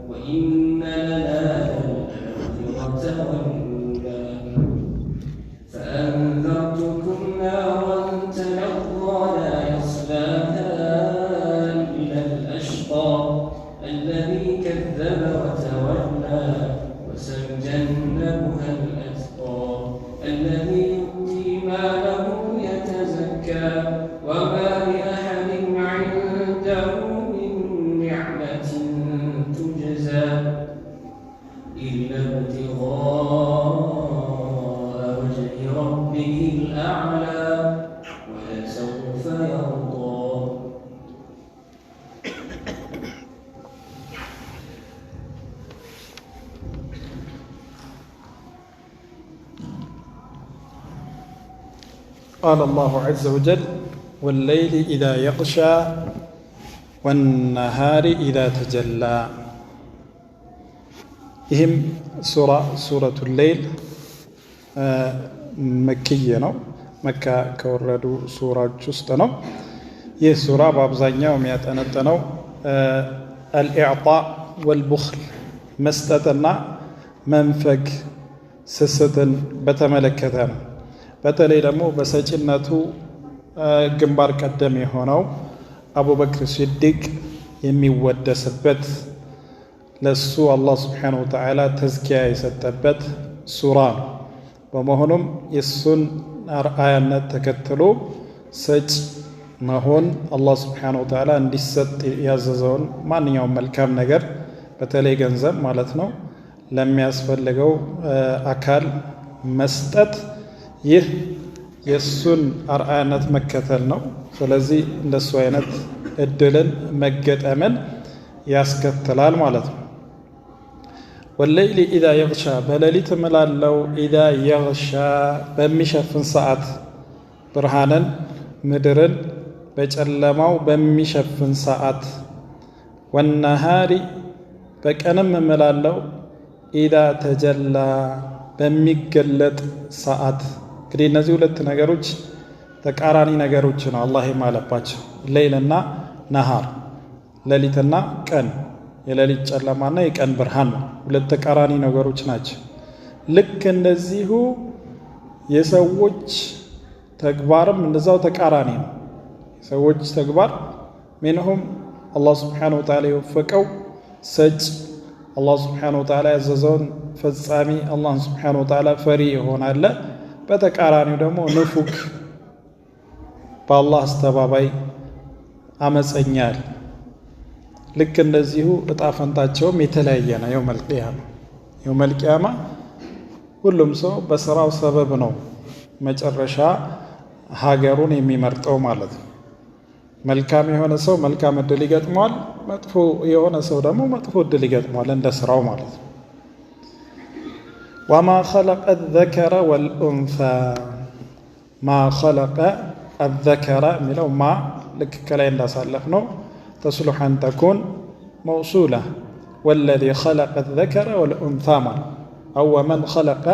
وإن لنا للآخرة والأولى فأنذرتكم نارا تلظى لا يصلاها إلا الأشقى الذي كذب وتولى وسيجنبها الأتقى الذي يؤتي ماله يتزكى وما لأحد عنده من نعمة تجزى إلا ابتغاء وجه ربه الأعلى ولسوف يرضى. قال الله عز وجل والليل إذا يغشى والنهار إذا تجلى ይህም ሱረቱ ሌይል መክየ ነው። መካ ከወረዱ ሱራዎች ውስጥ ነው። ይህ ሱራ በአብዛኛው የሚያጠነጥነው አልኢዕጣእ ወልቡኽል መስጠትና መንፈግ ስስትን በተመለከተ ነው። በተለይ ደግሞ በሰጪነቱ ግንባር ቀደም የሆነው አቡበክር ሲዲቅ የሚወደስበት ለሱ አላህ ስብሓነሁ ወተዓላ ተዝኪያ የሰጠበት ሱራ ነው። በመሆኑም የሱን አርአያነት ተከትሎ ሰጭ መሆን አላህ ስብሓነሁ ወተዓላ እንዲሰጥ ያዘዘውን ማንኛውም መልካም ነገር በተለይ ገንዘብ ማለት ነው ለሚያስፈልገው አካል መስጠት ይህ የሱን አርአያነት መከተል ነው። ስለዚህ እንደሱ አይነት እድልን መገጠምን ያስከትላል ማለት ነው። ወለይሊ ኢዛ የግሻ በሌሊት እምላለው ኢዛ የግሻ በሚሸፍን ሰዓት ብርሃንን ምድርን በጨለማው በሚሸፍን ሰዓት ወነሃሪ በቀንም እምላለው ኢዛ ተጀላ በሚገለጥ ሰዓት። እንግዲህ እነዚህ ሁለት ነገሮች ተቃራኒ ነገሮች ነው አላህ የማለባቸው ሌይልና ነሃር፣ ሌሊትና ቀን። የሌሊት ጨለማና የቀን ብርሃን ነው። ሁለት ተቃራኒ ነገሮች ናቸው። ልክ እንደዚሁ የሰዎች ተግባርም እንደዛው ተቃራኒ ነው። የሰዎች ተግባር ሚንሁም አላህ ስብሓነሁ ወተዓላ የወፈቀው ሰጭ፣ አላህ ስብሓነሁ ወተዓላ ያዘዘውን ፈጻሚ፣ አላህን ስብሓነሁ ወተዓላ ፈሪ ይሆናል። በተቃራኒው ደግሞ ንፉግ፣ በአላህ አስተባባይ አመፀኛል። ልክ እንደዚሁ እጣ ፈንታቸውም የተለያየ ነው። የውመል ቂያማ ሁሉም ሰው በስራው ሰበብ ነው መጨረሻ ሀገሩን የሚመርጠው ማለት ነው። መልካም የሆነ ሰው መልካም እድል ይገጥመዋል፣ መጥፎ የሆነ ሰው ደግሞ መጥፎ እድል ይገጥመዋል እንደ ስራው ማለት ነው። ወማ ኸለቀ ዘከረ ወልኡንሳ ማ ኸለቀ አዘከረ የሚለው ማ ልክ ከላይ እንዳሳለፍ ነው ተስሉሕ አን ተኩን መውሱላ ወለዚ ኸለቀ ዘከረ ወልኡንሳ ማለት አው ወመን ኸለቀ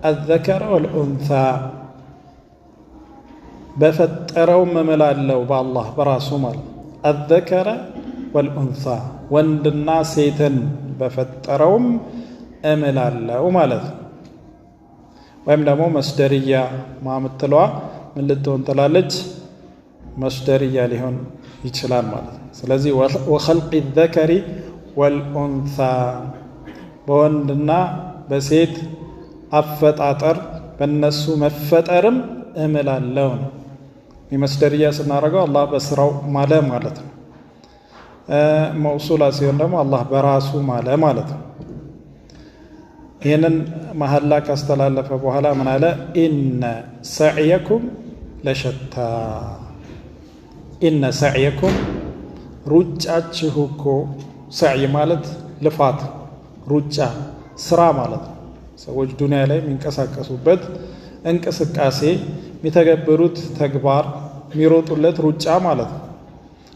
አዘከረ ወልኡንሳ በፈጠረውም እምላለው በአላህ በራሱ ማለት አዘከረ ወልኡንሳ ወንድና ሴትን በፈጠረውም እምላለው ማለት ነው። ወይም ደግሞ መስደርያ ማምትለዋ ምን ልትሆን ትላለች? መስደርያ ሊሆን ይችላል ማለት ነው። ስለዚህ ወኸልቂ ዘከሪ ወልኡንሳ በወንድና በሴት አፈጣጠር በነሱ መፈጠርም እምላለው ነው። የመስደርያ ስናደርገው አላህ በስራው ማለ ማለት ነው። መውሱላ ሲሆን ደግሞ አላህ በራሱ ማለ ማለት ነው። ይህንን መሐላ ካስተላለፈ በኋላ ምን አለ? ኢነ ሰዕየኩም ለሸታ፣ ኢነ ሰዕየኩም ሩጫችሁ እኮ፣ ሰዕይ ማለት ልፋት፣ ሩጫ ስራ ማለት ነው። ሰዎች ዱንያ ላይ የሚንቀሳቀሱበት እንቅስቃሴ፣ የሚተገብሩት ተግባር፣ የሚሮጡለት ሩጫ ማለት ነው።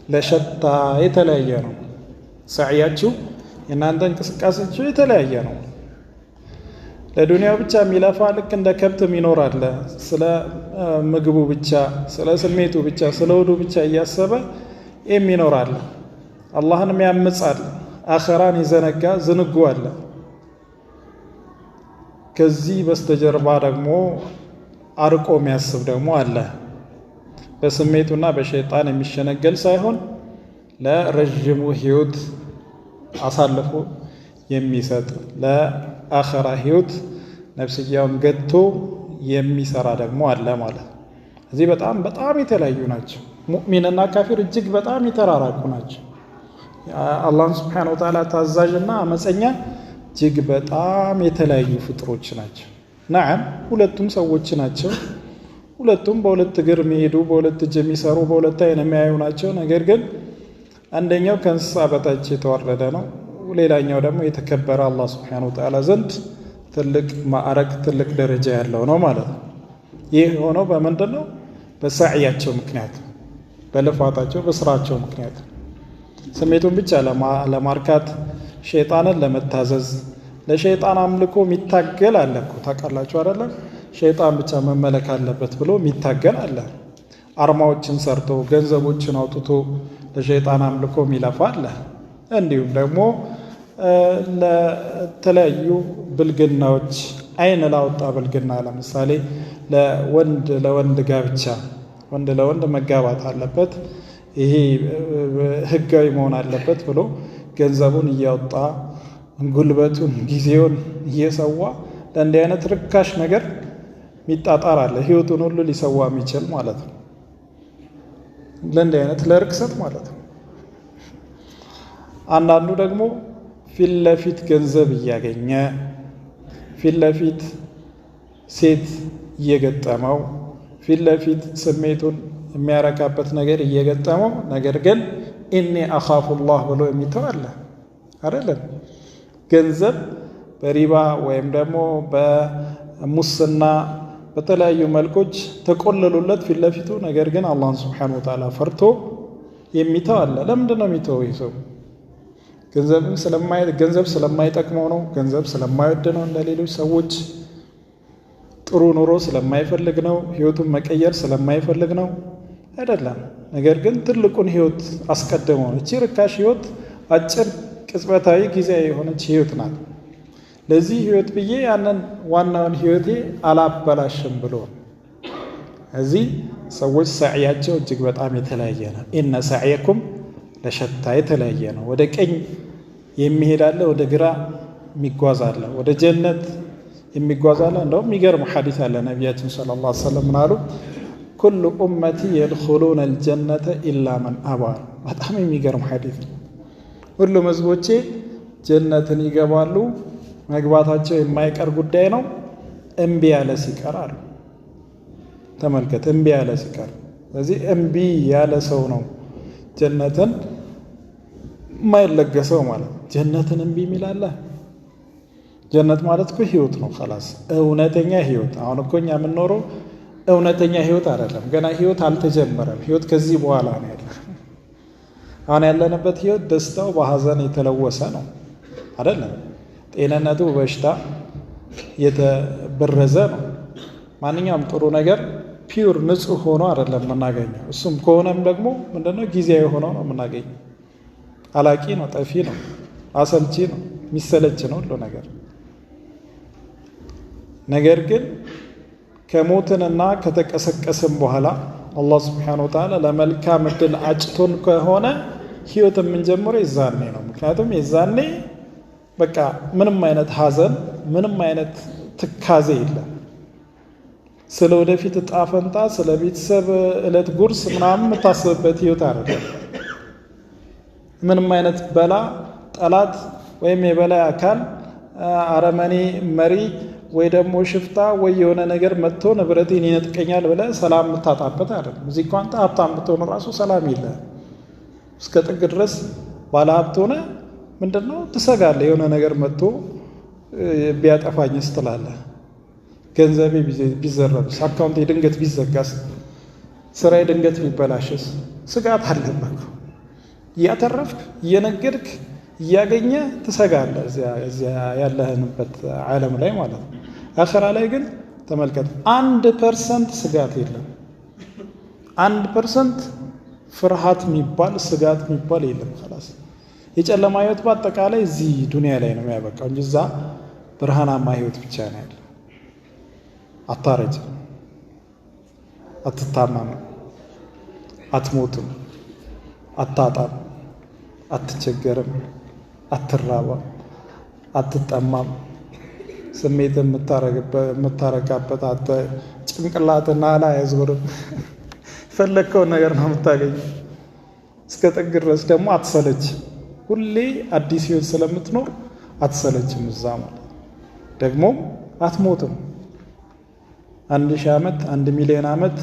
ለሸታ የተለያየ ነው። ሰዕያችሁ የእናንተ እንቅስቃሴችሁ የተለያየ ነው። ለዱንያው ብቻ የሚለፋ ልክ እንደ ከብት የሚኖር አለ። ስለ ምግቡ ብቻ፣ ስለ ስሜቱ ብቻ፣ ስለ ወዱ ብቻ እያሰበ የሚኖር አለ። አላህን የሚያምጽ አለ። አኸራን የዘነጋ ዝንጉ አለ። ከዚህ በስተጀርባ ደግሞ አርቆ የሚያስብ ደግሞ አለ። በስሜቱና በሸይጣን የሚሸነገል ሳይሆን ለረጅሙ ህይወት አሳልፎ የሚሰጥ ለአኸራ ህይወት ነፍስያውን ገጥቶ የሚሰራ ደግሞ አለ ማለት። እዚህ በጣም በጣም የተለያዩ ናቸው። ሙእሚንና ካፊር እጅግ በጣም የተራራቁ ናቸው። አላህን ሱብሓነሁ ወተዓላ ታዛዥና አመፀኛ እጅግ በጣም የተለያዩ ፍጥሮች ናቸው። ነዓም ሁለቱም ሰዎች ናቸው። ሁለቱም በሁለት እግር የሚሄዱ፣ በሁለት እጅ የሚሰሩ፣ በሁለት አይን የሚያዩ ናቸው። ነገር ግን አንደኛው ከእንስሳ በታች የተወረደ ነው። ሌላኛው ደግሞ የተከበረ አላህ ሱብሓነሁ ወተዓላ ዘንድ ትልቅ ማዕረግ ትልቅ ደረጃ ያለው ነው ማለት ነው። ይህ የሆነው በምንድን ነው? በሳዕያቸው ምክንያት፣ በልፋታቸው፣ በስራቸው ምክንያት ስሜቱን ብቻ ለማርካት ሸይጣንን ለመታዘዝ ለሸይጣን አምልኮ የሚታገል አለ እኮ ታውቃላችሁ አይደለም? ሸይጣን ብቻ መመለክ አለበት ብሎ የሚታገል አለ። አርማዎችን ሰርቶ ገንዘቦችን አውጥቶ ለሸይጣን አምልኮ የሚለፋ አለ። እንዲሁም ደግሞ ለተለያዩ ብልግናዎች አይን ላወጣ ብልግና፣ ለምሳሌ ለወንድ ለወንድ ጋብቻ፣ ወንድ ለወንድ መጋባት አለበት፣ ይሄ ህጋዊ መሆን አለበት ብሎ ገንዘቡን እያወጣ ጉልበቱን ጊዜውን እየሰዋ ለእንዲህ አይነት ርካሽ ነገር ሚጣጣር አለ። ህይወቱን ሁሉ ሊሰዋ የሚችል ማለት ነው፣ ለእንዲህ አይነት ለርክሰት ማለት ነው። አንዳንዱ ደግሞ ፊት ለፊት ገንዘብ እያገኘ ፊት ለፊት ሴት እየገጠመው ፊት ለፊት ስሜቱን የሚያረካበት ነገር እየገጠመው ነገር ግን ኢኒ አኻፉላህ ብሎ የሚተው አለ አይደለም? ገንዘብ በሪባ ወይም ደግሞ በሙስና በተለያዩ መልኮች ተቆለሉለት ፊት ለፊቱ፣ ነገር ግን አላህን ሱብሓነሁ ወተዓላ ፈርቶ የሚተው አለ። ለምንድን ነው የሚተው? ይህ ሰው ገንዘብ ስለማይጠቅመው ነው? ገንዘብ ስለማይወድ ነው? እንደ ሌሎች ሰዎች ጥሩ ኑሮ ስለማይፈልግ ነው? ህይወቱን መቀየር ስለማይፈልግ ነው? አይደለም። ነገር ግን ትልቁን ህይወት አስቀድመው ነው። እቺ ርካሽ ህይወት አጭር ቅጽበታዊ ጊዜያዊ የሆነች ህይወት ናት። ለዚህ ህይወት ብዬ ያንን ዋናውን ህይወቴ አላበላሽም ብሎ እዚህ ሰዎች ሰዕያቸው እጅግ በጣም የተለያየ ነው። ኢነ ሰዕየኩም ለሸታ የተለያየ ነው። ወደ ቀኝ የሚሄድ አለ፣ ወደ ግራ የሚጓዝ አለ፣ ወደ ጀነት የሚጓዝ አለ። እንደውም የሚገርም ሐዲስ አለ። ነቢያችን ሰለላሁ ዐለይሂ ወሰለም ምን አሉ? ኩሉ ኡመቲ የድኹሉነ አልጀነተ ኢላ መን አባ። በጣም የሚገርም ሐዲስ ነው። ሁሉም ህዝቦቼ ጀነትን ይገባሉ፣ መግባታቸው የማይቀር ጉዳይ ነው፣ እምቢ ያለ ሲቀር አሉ። ተመልከት፣ እምቢ ያለ ሲቀር። ስለዚህ እምቢ ያለ ሰው ነው ጀነትን የማይለገሰው ማለት ነው። ጀነትን እምቢ የሚላለ ጀነት ማለት እኮ ህይወት ነው። ኸላስ እውነተኛ ህይወት። አሁን እኮ እኛ የምንኖረው እውነተኛ ህይወት አይደለም። ገና ህይወት አልተጀመረም። ህይወት ከዚህ በኋላ ነው ያለ። አሁን ያለንበት ህይወት ደስታው በሀዘን የተለወሰ ነው አይደለም። ጤንነቱ በበሽታ የተበረዘ ነው። ማንኛውም ጥሩ ነገር ፒውር ንጹህ ሆኖ አይደለም የምናገኘው። እሱም ከሆነም ደግሞ ምንድነው ጊዜያዊ ሆኖ ነው የምናገኘው። አላቂ ነው፣ ጠፊ ነው፣ አሰልቺ ነው፣ የሚሰለች ነው ሁሉ ነገር። ነገር ግን ከሞትንና ከተቀሰቀስን በኋላ አላህ ሱብሓነሁ ወተዓላ ለመልካም ዕድል አጭቶን ከሆነ ህይወት የምንጀምረው የዛኔ ነው። ምክንያቱም የዛኔ በቃ ምንም አይነት ሀዘን ምንም አይነት ትካዜ የለም። ስለ ወደፊት እጣ ፈንታ ስለ ቤተሰብ ዕለት ጉርስ ምናምን የምታስብበት ህይወት አይደለም። ምንም አይነት በላ ጠላት ወይም የበላይ አካል አረመኔ መሪ ወይ ደግሞ ሽፍታ ወይ የሆነ ነገር መጥቶ ንብረቴን ይነጥቀኛል ብለህ ሰላም የምታጣበት አይደለም። እዚህ እኮ አንተ ሀብታም ብትሆን ራሱ ሰላም የለህም። እስከ ጥግ ድረስ ባለ ሀብት ሆነ ምንድነው ትሰጋለህ። የሆነ ነገር መጥቶ ቢያጠፋኝስ ትላለህ። ገንዘቤ ቢዘረብስ፣ አካውንቴ ድንገት ቢዘጋስ፣ ስራዬ ድንገት ቢበላሽስ፣ ስጋት አለበት። እያተረፍክ እየነገድክ እያገኘ ትሰጋለህ እዚያ ያለህንበት ዓለም ላይ ማለት ነው። አኺራ ላይ ግን ተመልከት 1% ስጋት የለም። 1% ፍርሃት የሚባል ስጋት የሚባል የለም። خلاص የጨለማ ህይወት በአጠቃላይ እዚህ ዱንያ ላይ ነው የሚያበቃው እንጂ እዛ ብርሃናማ ህይወት ብቻ ነው ያለው። አታረጅም፣ አትታመምም፣ አትሞትም፣ አታጣም፣ አትቸገርም፣ አትራባም፣ አትጠማም። ስሜት የምታረጋበት አተ ጭንቅላትና ላይ አይዞርም። ፈለግከውን ነገር ነው የምታገኘው። እስከ ጥግ ድረስ ደግሞ አትሰለች። ሁሌ አዲስ ህይወት ስለምትኖር አትሰለችም። እዛ ማለት ደግሞ አትሞትም። 1000 ዓመት 1 ሚሊዮን ዓመት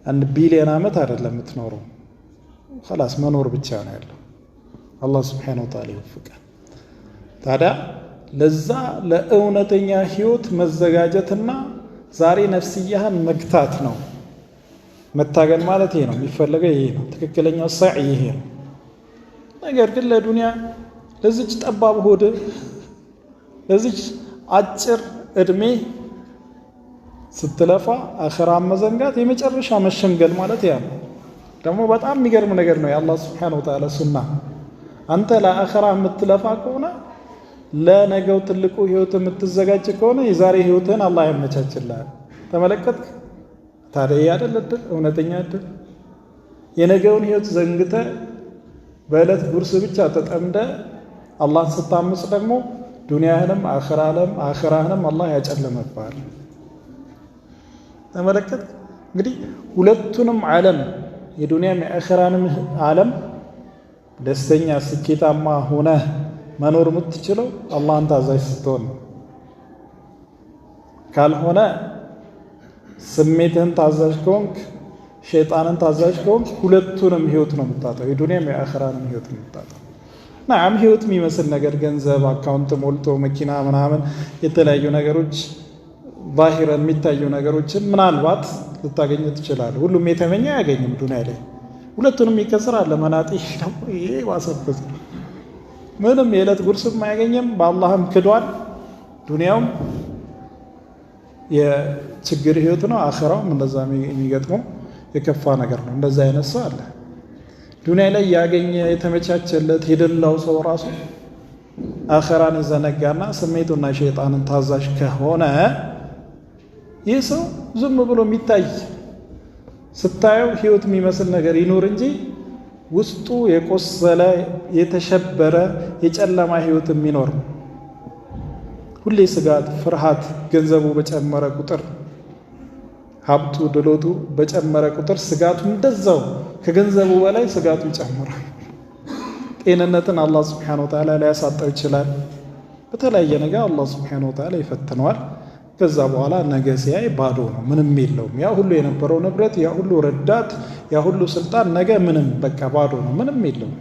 1 ቢሊዮን ዓመት አይደለም የምትኖረው። خلاص መኖር ብቻ ነው ያለው። አላህ Subhanahu Wa Ta'ala ይወፍቃል። ታዲያ ለዛ ለእውነተኛ ህይወት መዘጋጀትና ዛሬ ነፍስያህን መግታት ነው። መታገል ማለት ይሄ ነው የሚፈለገው፣ ይሄ ነው ትክክለኛው ሰዕ ይሄ ነው። ነገር ግን ለዱንያ ለዚች ጠባብ ሆድ ለዚች አጭር እድሜ ስትለፋ አኺራ መዘንጋት የመጨረሻ መሸንገል ማለት ያ ነው። ደግሞ በጣም የሚገርም ነገር ነው የአላህ Subhanahu Wa Ta'ala ሱና። አንተ ለአኺራ የምትለፋ ከሆነ ለነገው ትልቁ ህይወት የምትዘጋጅ ከሆነ የዛሬ ህይወትን አላህ ያመቻችልሃል። ተመለከትክ? ታዲያ አይደል እድል እውነተኛ እድል የነገውን ህይወት ዘንግተ በእለት ጉርስ ብቻ ተጠምደ አላህን ስታምጽ ደግሞ ዱንያህንም አኺራህንም አላህ ያጨለመብሃል። ተመለከትክ? እንግዲህ ሁለቱንም ዓለም የዱንያም የአኺራንም ዓለም ደስተኛ ስኬታማ ሆነህ መኖር የምትችለው አላህን ታዛዥ ስትሆን ነው። ካልሆነ ስሜትህን ታዛዥ ከሆንክ ሸይጣንን ታዛዥ ከሆንክ ሁለቱንም ህይወት ነው የምታጣው፣ የዱንያም የአኺራንም ህይወት ነው የምታጣው። ናም ህይወት የሚመስል ነገር ገንዘብ አካውንት ሞልቶ መኪና ምናምን የተለያዩ ነገሮች ዛሂረን የሚታዩ ነገሮችን ምናልባት ልታገኝ ትችላለህ። ሁሉም የተመኘ አያገኝም ዱንያ ላይ። ሁለቱንም ይከስራል። መናጢ ደግሞ ይሄ ዋሰበት ምንም የዕለት ጉርስም አያገኝም፣ በአላህም ክዷል። ዱንያውም የችግር ህይወት ነው፣ አኺራውም እንደዛ የሚገጥመው የከፋ ነገር ነው። እንደዛ አይነት ሰው አለ። ዱንያ ላይ ያገኘ የተመቻቸለት የደላው ሰው ራሱ አኺራን ይዘነጋና ስሜቱና ሸይጣንን ታዛዥ ከሆነ ይህ ሰው ዝም ብሎ የሚታይ ስታየው ህይወት የሚመስል ነገር ይኖር እንጂ ውስጡ የቆሰለ የተሸበረ የጨለማ ህይወት የሚኖር ሁሌ ስጋት፣ ፍርሃት፣ ገንዘቡ በጨመረ ቁጥር ሀብቱ ድሎቱ በጨመረ ቁጥር ስጋቱ እንደዛው ከገንዘቡ በላይ ስጋቱ ይጨምራል። ጤንነትን አላህ Subhanahu Wa Ta'ala ሊያሳጣው ይችላል። በተለያየ ነገር አላህ Subhanahu Wa Ta'ala ይፈትነዋል። ከዛ በኋላ ነገ ሲያይ ባዶ ነው፣ ምንም የለውም። ያ ሁሉ የነበረው ንብረት፣ ያ ሁሉ ረዳት፣ ያ ሁሉ ስልጣን ነገ ምንም በቃ ባዶ ነው፣ ምንም የለውም።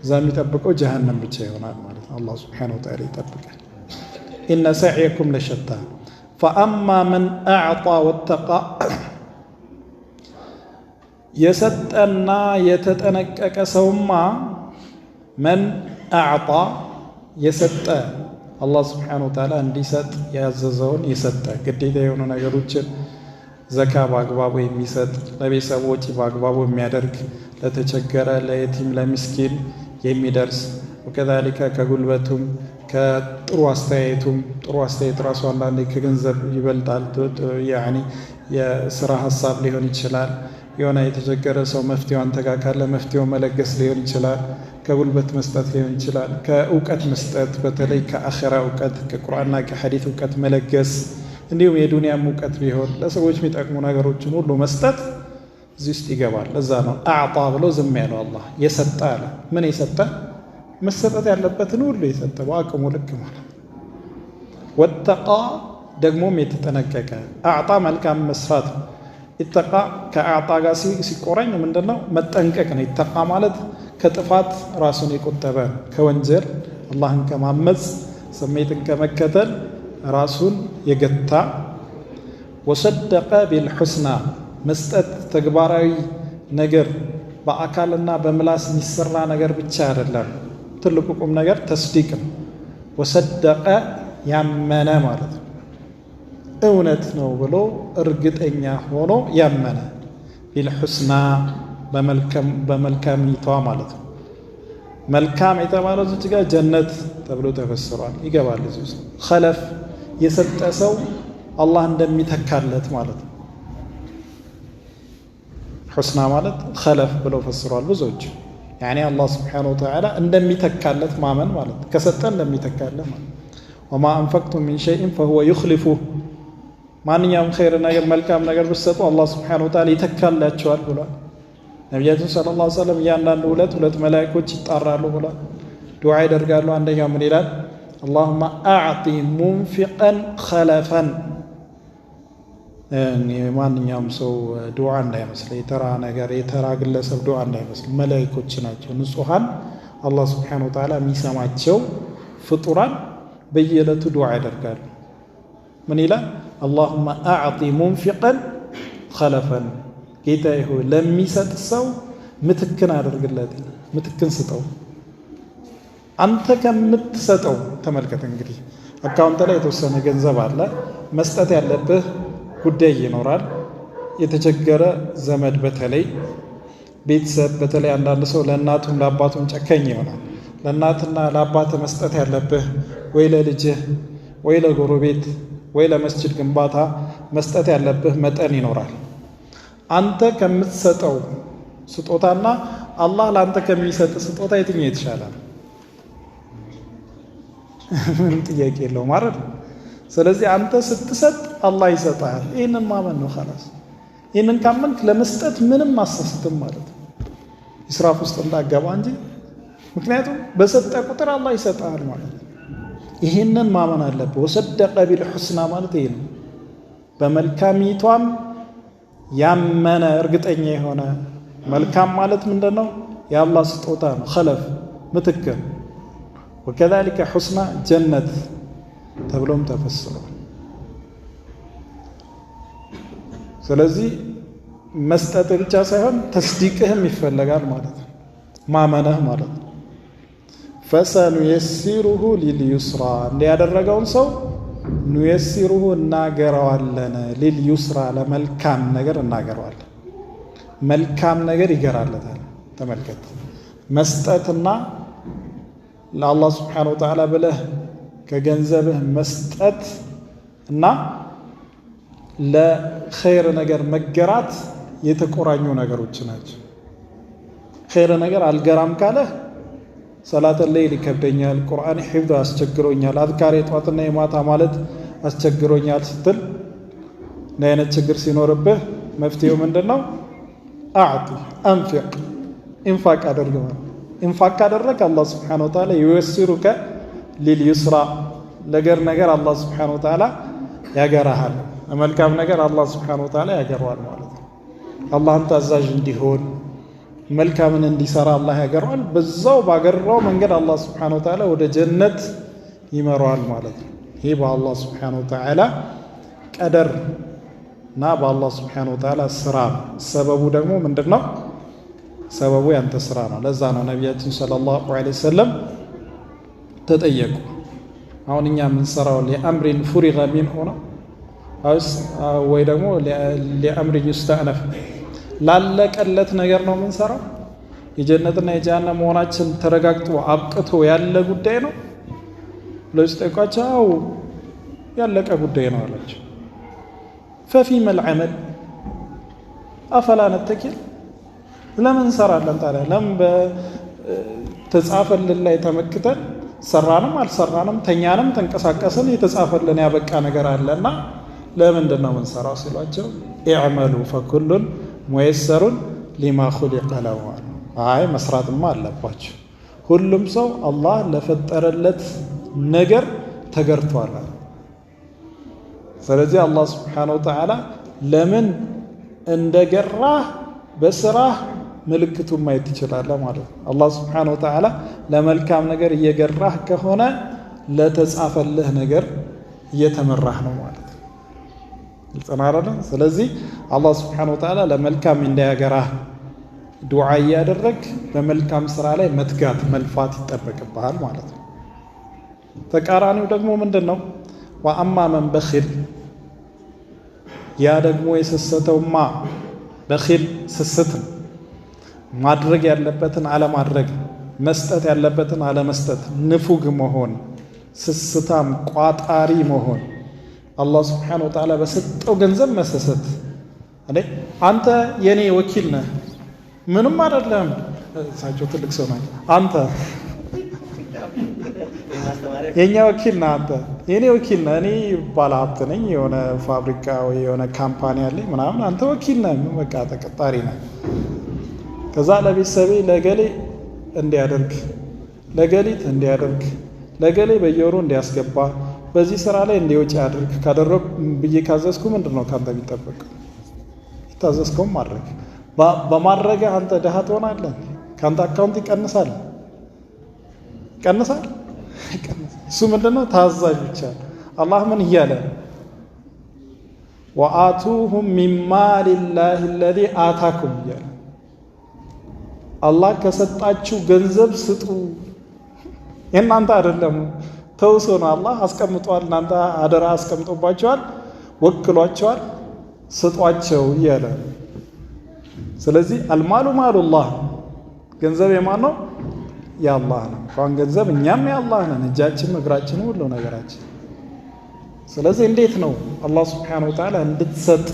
እዛ የሚጠብቀው ጀሃነም ብቻ ይሆናል ማለት ነው። አላህ Subhanahu Wa Ta'ala ይጠብቃል። ኢነ ሰዕየኩም ለሸታ ፈአማ መን አዕጣ ወተቃ የሰጠና የተጠነቀቀ ሰውማ መን አዕጣ የሰጠ አላህ Subhanahu Wa Ta'ala እንዲሰጥ ያዘዘውን የሰጠ ግዴታ የሆኑ ነገሮችን ዘካ በአግባቡ የሚሰጥ ለቤተሰብ ወጪ በአግባቡ የሚያደርግ ለተቸገረ ለየቲም ለምስኪን የሚደርስ ወከዛሊከ ከጉልበቱም ከጥሩ አስተያየቱም ጥሩ አስተያየት ራሱ አንዳንዴ ከገንዘብ ይበልጣል። ያኒ የስራ ሀሳብ ሊሆን ይችላል። የሆነ የተቸገረ ሰው መፍትሄው አንተ ጋር ካለ መፍትሄው መለገስ ሊሆን ይችላል። ከጉልበት መስጠት ሊሆን ይችላል። ከእውቀት መስጠት በተለይ ከአኺራ እውቀት ከቁርአንና ከሐዲስ እውቀት መለገስ፣ እንዲሁም የዱንያም እውቀት ቢሆን ለሰዎች የሚጠቅሙ ነገሮችን ሁሉ መስጠት እዚህ ውስጥ ይገባል። ለዛ ነው አዕጣ ብሎ ዝም ያለው አላህ። የሰጠ አለ። ምን የሰጠ? መሰጠት ያለበትን ሁሉ የሰጠ በአቅሙ ልክ ማለት። ወተቃ ደግሞም የተጠነቀቀ። አዕጣ መልካም መስራት ነው። ኢተቃ ከአዕጣ ጋር ሲቆራኝ ምንድነው? መጠንቀቅ ነው። ኢተቃ ማለት ከጥፋት ራሱን የቆጠበ ከወንጀል አላህን ከማመፅ ስሜትን ከመከተል ራሱን የገታ። ወሰደቀ ቢልሑስና መስጠት ተግባራዊ ነገር በአካልና በምላስ የሚሰራ ነገር ብቻ አይደለም። ትልቁ ቁም ነገር ተስዲቅ ነው። ወሰደቀ ያመነ ማለት ነው። እውነት ነው ብሎ እርግጠኛ ሆኖ ያመነ ቢልሑስና በመልካሚቷ ማለት ነው። መልካም የተባለው እዚህ ጋር ጀነት ተብሎ ተፈስሯል። ይገባል እዚህ ውስጥ ኸለፍ የሰጠ ሰው አላህ እንደሚተካለት ማለት ነው። ሑስና ማለት ኸለፍ ብለው ፈስሯል ብዙዎች። ያኔ አላህ ስብሓነሁ ወተዓላ እንደሚተካለት ማመን ማለት ነው። ከሰጠ እንደሚተካለት ማለት ነው። ወማ አንፈቅቱም ሚን ሸይኢን ፈሁወ ዩኽሊፉህ። ማንኛውም ኸይር ነገር መልካም ነገር ብትሰጡ አላህ ስብሓነሁ ወተዓላ ይተካላቸዋል ብሏል። ነቢያችን ሰለላሁ ዐለይሂ ወሰለም እያንዳንዱ ሁለት መላእክቶች ይጣራሉ ብሏል። ዱዓ ያደርጋሉ። አንደኛው ምን ይላል? አላሁመ አዕጢ ሙንፊቀን ኸለፈን። ማንኛውም ሰው ዱዓ እንዳይመስል፣ የተራ ነገር የተራ ግለሰብ ዱዓ እንዳይመስል፣ መላእክቶች ናቸው ንጹሐን፣ አላህ ስብሓነሁ ወተዓላ የሚሰማቸው ፍጡራን በየዕለቱ ዱዓ ያደርጋሉ። ምን ይላል? አላሁመ አዕጢ ሙንፊቀን ኸለፈን። ጌታዬ ሆይ ለሚሰጥ ሰው ምትክን አድርግለት፣ ምትክን ስጠው። አንተ ከምትሰጠው ተመልከት። እንግዲህ አካውንት ላይ የተወሰነ ገንዘብ አለ፣ መስጠት ያለብህ ጉዳይ ይኖራል። የተቸገረ ዘመድ፣ በተለይ ቤተሰብ፣ በተለይ አንዳንድ ሰው ለእናቱም ለአባቱም ጨካኝ ይሆናል። ለእናትና ለአባት መስጠት ያለብህ ወይ ለልጅህ ወይ ለጎረቤት ወይ ለመስጅድ ግንባታ መስጠት ያለብህ መጠን ይኖራል። አንተ ከምትሰጠው ስጦታና አላህ ለአንተ ከሚሰጥ ስጦታ የትኛው የተሻለ ነው? ምንም ጥያቄ የለው ማለት ነው። ስለዚህ አንተ ስትሰጥ አላህ ይሰጣል። ይህንን ማመን ነው ኸላስ። ይህንን ካመንክ ለመስጠት ምንም አሰስትም ማለት ነው። ኢስራፍ ውስጥ እንዳገባ እንጂ። ምክንያቱም በሰጠ ቁጥር አላህ ይሰጣል ማለት ነው። ይህንን ማመን አለብህ። ወሰደቀ ቢልሑስና ማለት ይህ ነው። በመልካሚቷም ያመነ እርግጠኛ የሆነ መልካም ማለት ምንድን ነው? የአላህ ስጦታ ነው። ኸለፍ ምትክር። ወከዛሊከ ሑስና ጀነት ተብሎም ተፈስሯል። ስለዚህ መስጠት ብቻ ሳይሆን ተስዲቅህም ይፈለጋል ማለት ነው። ማመነህ ማለት ነው። ፈሰኑየሲሩሁ ሊልዩስራ። እንዲያደረገውን ሰው ኑየሲሩሁ እናገረዋለን፣ ሊልዩስራ ለመልካም ነገር እናገረዋለን። መልካም ነገር ይገራለታል። ተመልከት፣ መስጠትና ለአላህ ስብሓነሁ ወተዓላ ብለህ ከገንዘብህ መስጠት እና ለኸይር ነገር መገራት የተቆራኙ ነገሮች ናቸው። ኸይር ነገር አልገራም ካለህ ሰላተ ሌይል ይከብደኛል፣ ቁርአን ሒፍዝ አስቸግሮኛል፣ አዝካር የጧትና የማታ ማለት አስቸግሮኛል ስትል እንዲህ አይነት ችግር ሲኖርብህ መፍትሄው ምንድን ነው? አዕጢ አንፊቅ፣ ኢንፋቅ አድርግ ማለት። ኢንፋቅ ካደረግ አላህ ስብሓነሁ ወተዓላ ዩየሲሩከ ሊልዩስራ፣ ለገር ነገር አላህ ስብሓነሁ ወተዓላ ያገራሃል። መልካም ነገር አላህ ስብሓነሁ ወተዓላ ያገረዋል ማለት ነው። አላህን ታዛዥ እንዲሆን መልካምን እንዲሰራ አላህ ያገረዋል። በዛው ባገራው መንገድ አላህ ስብሓነሁ ወተዓላ ወደ ጀነት ይመራዋል ማለት ነው። ይህ በአላህ ስብሓነሁ ወተዓላ ቀደር እና በአላህ ስብሓነሁ ወተዓላ ስራ። ሰበቡ ደግሞ ምንድን ነው? ሰበቡ ያንተ ስራ ነው። ለዛ ነው ነቢያችን ሰለላሁ ዐለይሂ ወሰለም ተጠየቁ። አሁን እኛ የምንሰራው ሊአምሪን ፉሪገ ሚንሁ ነው ወይ ደግሞ ሊአምሪን ዩስተእነፍ ላለቀለት ነገር ነው የምንሰራው? የጀነትና የጀሃነም መሆናችን ተረጋግጦ አብቅቶ ያለ ጉዳይ ነው ብለው ሲጠይቋቸው ያለቀ ጉዳይ ነው አላቸው። ፈፊመል ዐመል አፈላ ነተኪል፣ ለምን እንሰራለን ታዲያ? ለምን በተጻፈልን ላይ ተመክተን ሰራንም አልሰራንም ተኛንም ተንቀሳቀስን የተጻፈልን ያበቃ ነገር አለና ለምንድን ነው የምንሰራው ሲሏቸው ኢዕመሉ ፈኩሉን ሙየሰሩን ሊማ ኹሊቀ ለሁ። አይ መስራትማ አለባቸው፣ ሁሉም ሰው አላህ ለፈጠረለት ነገር ተገርቷል። ስለዚህ አላህ ስብሓነሁ ወተዓላ ለምን እንደገራህ በስራህ ምልክቱን ማየት ትችላለህ ማለት ነው። አላህ ስብሓነሁ ወተዓላ ለመልካም ነገር እየገራህ ከሆነ ለተጻፈልህ ነገር እየተመራህ ነው ማለት ነው። ግልጽ ነው አይደል? ስለዚህ አላህ ስብሓነሁ ወተዓላ ለመልካም እንዳያገራህ ዱዓ እያደረግ በመልካም ስራ ላይ መትጋት መልፋት ይጠበቅብሃል ማለት ነው። ተቃራኒው ደግሞ ምንድን ነው? ወአማ መን በኺል፣ ያ ደግሞ የሰሰተውማ በኺል ስስት ነው። ማድረግ ያለበትን አለማድረግ፣ መስጠት ያለበትን አለመስጠት፣ ንፉግ መሆን፣ ስስታም ቋጣሪ መሆን፣ አላህ ስብሓነሁ ወተዓላ በሰጠው ገንዘብ መሰሰት። አንተ የኔ ወኪል ነህ፣ ምንም አይደለም። እሳቸው ትልቅ ሰው ናቸው። አንተ የኛ ወኪል ነህ፣ አንተ የኔ ወኪል ነህ። እኔ ባለሀብት ነኝ፣ የሆነ ፋብሪካ ወይ የሆነ ካምፓኒ አለኝ ምናምን፣ አንተ ወኪል ነህ፣ በቃ ተቀጣሪ ነህ። ከዛ ለቤተሰቤ ለገሌ እንዲያደርግ፣ ለገሊት እንዲያደርግ፣ ለገሌ በየወሩ እንዲያስገባ፣ በዚህ ስራ ላይ እንዲወጪ አድርግ ካደረግ ብዬ ካዘዝኩ ምንድን ነው ካንተ የሚጠበቅ? የታዘዝከውም ማድረግ። በማድረግ አንተ ድሃ ትሆናለህ። ካንተ አካውንት ይቀንሳል። እሱ ምንድን ነው? ታዛዥ ብቻ። አላህ ምን እያለ ወአቱሁም ሚን ማሊላሂ አለዚ አታኩም እያለ አላህ ከሰጣችሁ ገንዘብ ስጡ። የእናንተ አይደለም፣ ተውሶ ነው። አላህ አስቀምጧል፣ እናንተ አደራ አስቀምጦባቸዋል፣ ወክሏቸዋል፣ ስጧቸው እያለ። ስለዚህ አልማሉ ማሉላህ፣ ገንዘብ የማን ነው? የአላህ ነው። እንኳን ገንዘብ እኛም የአላህ ነን፣ እጃችን፣ እግራችን፣ ሁሉ ነገራችን። ስለዚህ እንዴት ነው አላህ ሱብሓነሁ ወተዓላ እንድትሰጥ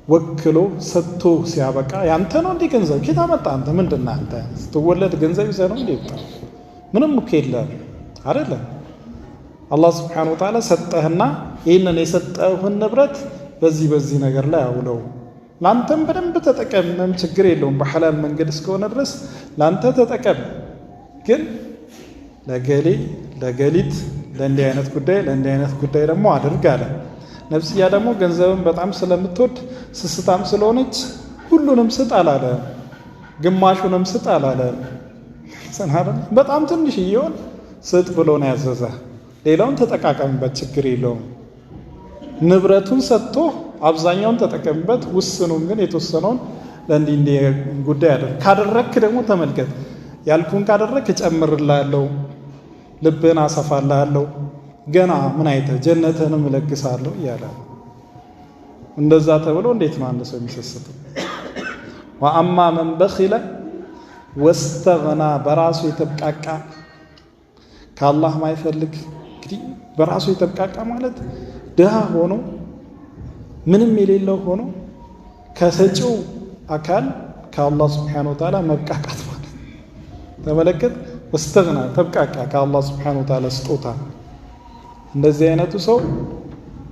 ወክሎ ሰጥቶ ሲያበቃ ያንተ ነው እንዲህ ገንዘብ ኬታ መጣ? አንተ ምንድን ነህ? አንተ ስትወለድ ገንዘብ ይዘህ ነው እንዴ? ምንም እኮ የለም አይደለም። አላህ ስብሓነሁ ወተዓላ ሰጠህና ይህንን የሰጠህን ንብረት በዚህ ነገር ላይ አውለው፣ ለአንተም በደንብ ተጠቀም፣ ምንም ችግር የለውም። በሐላል መንገድ እስከሆነ ድረስ ለአንተ ተጠቀም። ግን ለገሌ ለገሊት ለእንዲህ አይነት ጉዳይ ደግሞ አድርግ አለ። ነፍስያ ደግሞ ገንዘብን በጣም ስለምትወድ ስስታም ስለሆነች ሁሉንም ስጥ አላለ፣ ግማሹንም ስጥ አላለ። በጣም ትንሽ እየሆን ስጥ ብሎ ነው ያዘዘ። ሌላውን ተጠቃቀምበት፣ ችግር የለውም። ንብረቱን ሰጥቶ አብዛኛውን ተጠቀምበት፣ ውስኑን ግን የተወሰነውን ለእንዲህ ጉዳይ አደረግ። ካደረግክ ደግሞ ተመልከት፣ ያልኩን ካደረግክ እጨምርልሃለሁ፣ ልብህን አሰፋልሃለሁ፣ ገና ምን አይተህ ጀነትህንም እለግሳለሁ እያለ። እንደዛ ተብሎ እንዴት ነው አንድ ሰው የሚሰስተው? ወአማ መን በኺለ ወስተግና፣ በራሱ የተብቃቃ ከአላህ ማይፈልግ። እንግዲህ በራሱ የተብቃቃ ማለት ድሃ ሆኖ ምንም የሌለው ሆኖ ከሰጪው አካል ከአላህ ስብሓነሁ ወተዓላ መብቃቃት ማለት ተመለከት። ወስተግና፣ ተብቃቃ ከአላህ ስብሓነሁ ወተዓላ ስጦታ። እንደዚህ አይነቱ ሰው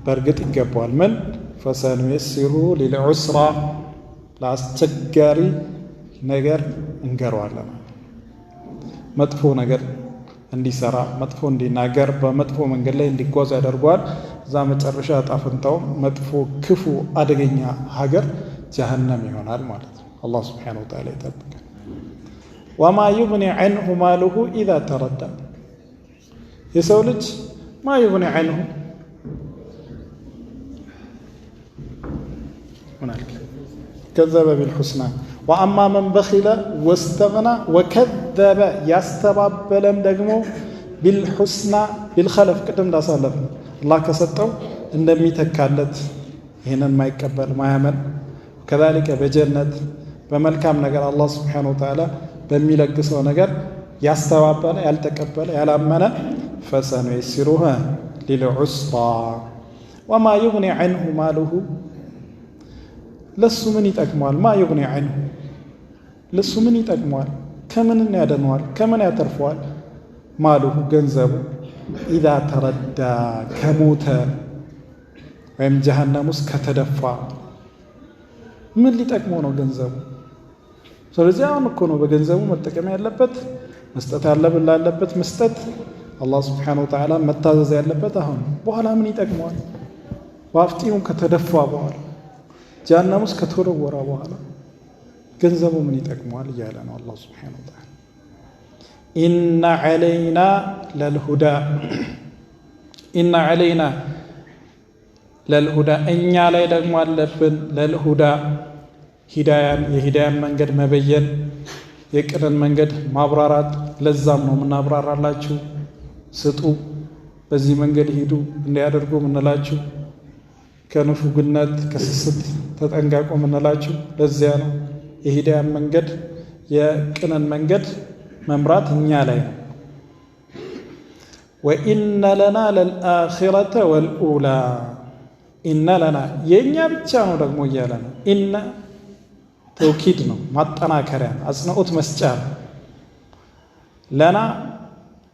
በእርግጥ ይገባዋል ምን ፈሰኑየሲሩ ሊልዑስራ፣ ለአስቸጋሪ ነገር እንገረዋለን። መጥፎ ነገር እንዲሰራ፣ መጥፎ እንዲናገር፣ በመጥፎ መንገድ ላይ እንዲጓዝ ያደርገዋል። እዛ መጨረሻ ዕጣ ፈንታው መጥፎ፣ ክፉ፣ አደገኛ ሀገር ጀሀነም ይሆናል ማለት ነው። አላህ ሱብሓነሁ ወተዓላ ይጠብቃል። ወማ ዩግኒ ዐንሁ ማሉሁ ኢዛ ተረዳ፣ የሰው ልጅ ማ ዩግኒ ዐንሁ ከዘበ ቢልሑስና ወአማ መን በኺለ ወስተግና ወከዘበ፣ ያስተባበለም ደግሞ ቢልሑስና ቢልኸለፍ፣ ቅድም እንዳሳለፍ ነው አላህ ከሰጠው እንደሚተካለት ይህንን ማይቀበል ማያመን፣ ከዛሊከ በጀነት በመልካም ነገር አላህ ስብሓነሁ ወተዓላ በሚለግሰው ነገር ያስተባበለ ያልተቀበለ ያላመነ ፈሰኑየሲሩሁ ሊልዑስራ ወማ ዩግኒ ዐንሁ ማሉሁ፣ ለሱ ምን ይጠቅመዋል? ማ ዩግኒ ዐንሁ፣ ለሱ ምን ይጠቅመዋል? ከምን ያደነዋል? ከምን ያተርፈዋል? ማሉሁ፣ ገንዘቡ ኢዛ ተረዳ፣ ከሞተ ወይም ጀሀነም ውስጥ ከተደፋ ምን ሊጠቅመው ነው ገንዘቡ? ስለዚህ አሁን እኮ ነው በገንዘቡ መጠቀም ያለበት፣ መስጠት ያለብን ላለበት መስጠት፣ አላህ ስብሓነሁ ወተዓላ መታዘዝ ያለበት አሁን። በኋላ ምን ይጠቅመዋል? በአፍጢሙ ከተደፋ በኋላ ጀሀነም ውስጥ ከተወረወረ በኋላ ገንዘቡ ምን ይጠቅመዋል እያለ ነው አላህ ስብሓነሁ ወተዓላ። ኢነ ዐለይና ለልሁዳ፣ ኢነ ዐለይና ለልሁዳ፣ እኛ ላይ ደግሞ አለብን ለልሁዳ፣ የሂዳያን መንገድ መበየን፣ የቅንን መንገድ ማብራራት። ለዛም ነው የምናብራራላችሁ። ስጡ፣ በዚህ መንገድ ሂዱ፣ እንዲያደርጉ ምንላችሁ። ከንፉግነት ከስስት ተጠንቀቁ ምንላችሁ ለዚያ ነው። የሂዳያን መንገድ የቅንን መንገድ መምራት እኛ ላይ ነው። ወኢነ ለና ለልአኺረተ ወልኡላ። ኢነ ለና የእኛ ብቻ ነው ደግሞ እያለ ነው። ኢነ ተውኪድ ነው፣ ማጠናከሪያ ነው፣ አጽንኦት መስጫ ነው። ለና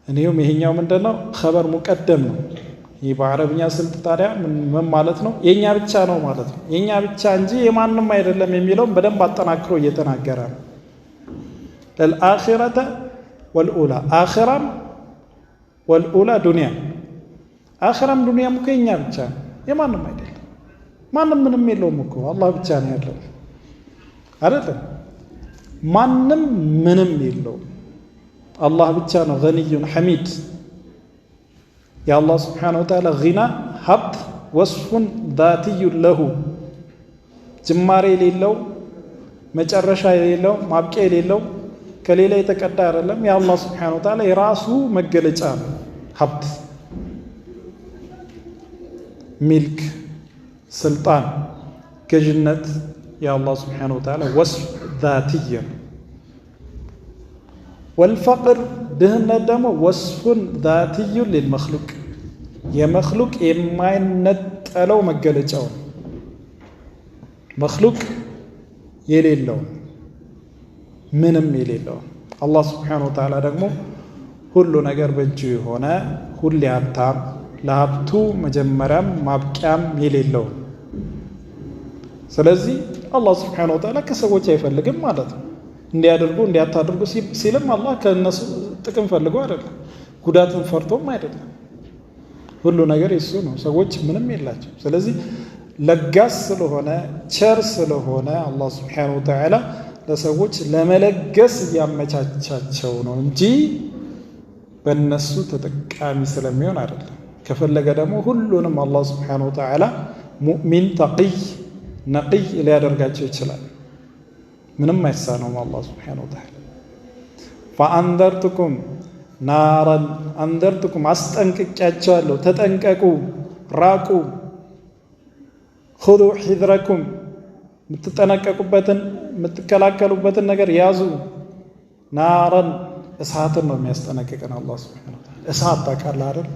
እንዲሁም ይሄኛው ምንድን ነው? ኸበር ሙቀደም ነው። ይህ በአረብኛ ስልት ታዲያ ምን ማለት ነው? የእኛ ብቻ ነው ማለት ነው። የእኛ ብቻ እንጂ የማንም አይደለም የሚለውም በደንብ አጠናክሮ እየተናገረ ነው። ለልአኺረተ ወልኡላ፣ አኺራም ወልኡላ ዱንያ። አኺራም ዱንያም እኮ የእኛ ብቻ ነው፣ የማንም አይደለም። ማንም ምንም የለውም እኮ አላህ ብቻ ነው ያለው አይደለም። ማንም ምንም የለውም፣ አላህ ብቻ ነው ገኒዩን ሐሚድ። የአላህ ስብሓነሁ ወተዓላ ጊና ሀብት ወስፉን ዛትዩን ለሁ፣ ጅማሬ የሌለው መጨረሻ የሌለው ማብቂያ የሌለው ከሌላ የተቀዳ አይደለም። የአላህ ስብሓነሁ ወተዓላ የራሱ መገለጫ ነው። ሀብት፣ ሚልክ፣ ስልጣን፣ ገዥነት የአላህ ስብሓነሁ ወተዓላ ወስፍ ዛትይ ነው። ወልፈቅር ድህነት ደግሞ ወስፉን ዛትዩን ሊልመክሉቅ፣ የመክሉቅ የማይነጠለው መገለጫው ነው። መክሉቅ የሌለው ምንም የሌለው አላህ ስብሓነሁ ወተዓላ ደግሞ ሁሉ ነገር በእጁ የሆነ ሁሌ ሀብታም፣ ለሀብቱ መጀመሪያም ማብቂያም የሌለው። ስለዚህ አላህ ስብሓነሁ ወተዓላ ከሰዎች አይፈልግም ማለት ነው። እንዲያደርጉ እንዲያታደርጉ ሲልም አላህ ከእነሱ ጥቅም ፈልጎ አይደለም፣ ጉዳትን ፈርቶም አይደለም። ሁሉ ነገር የሱ ነው፣ ሰዎች ምንም የላቸው። ስለዚህ ለጋስ ስለሆነ ቸር ስለሆነ አላህ ስብሓነሁ ወተዓላ ለሰዎች ለመለገስ እያመቻቻቸው ነው እንጂ በእነሱ ተጠቃሚ ስለሚሆን አይደለም። ከፈለገ ደግሞ ሁሉንም አላህ ስብሓነሁ ወተዓላ ሙእሚን፣ ተቂይ፣ ነቂይ ሊያደርጋቸው ይችላል። ምንም አይሳነውም አላህ ስብሓነሁ ወተዓላ። ፈአንዘርቱኩም ናረን፣ አንዘርቱኩም አስጠንቅቄያቸዋለሁ፣ ተጠንቀቁ፣ ራቁ። ኹዙ ሒዝረኩም፣ የምትጠነቀቁበትን የምትከላከሉበትን ነገር ያዙ። ናረን፣ እሳትን ነው የሚያስጠነቅቀን አላህ ሱብሓነሁ ወተዓላ። እሳት ታውቃለህ አይደል?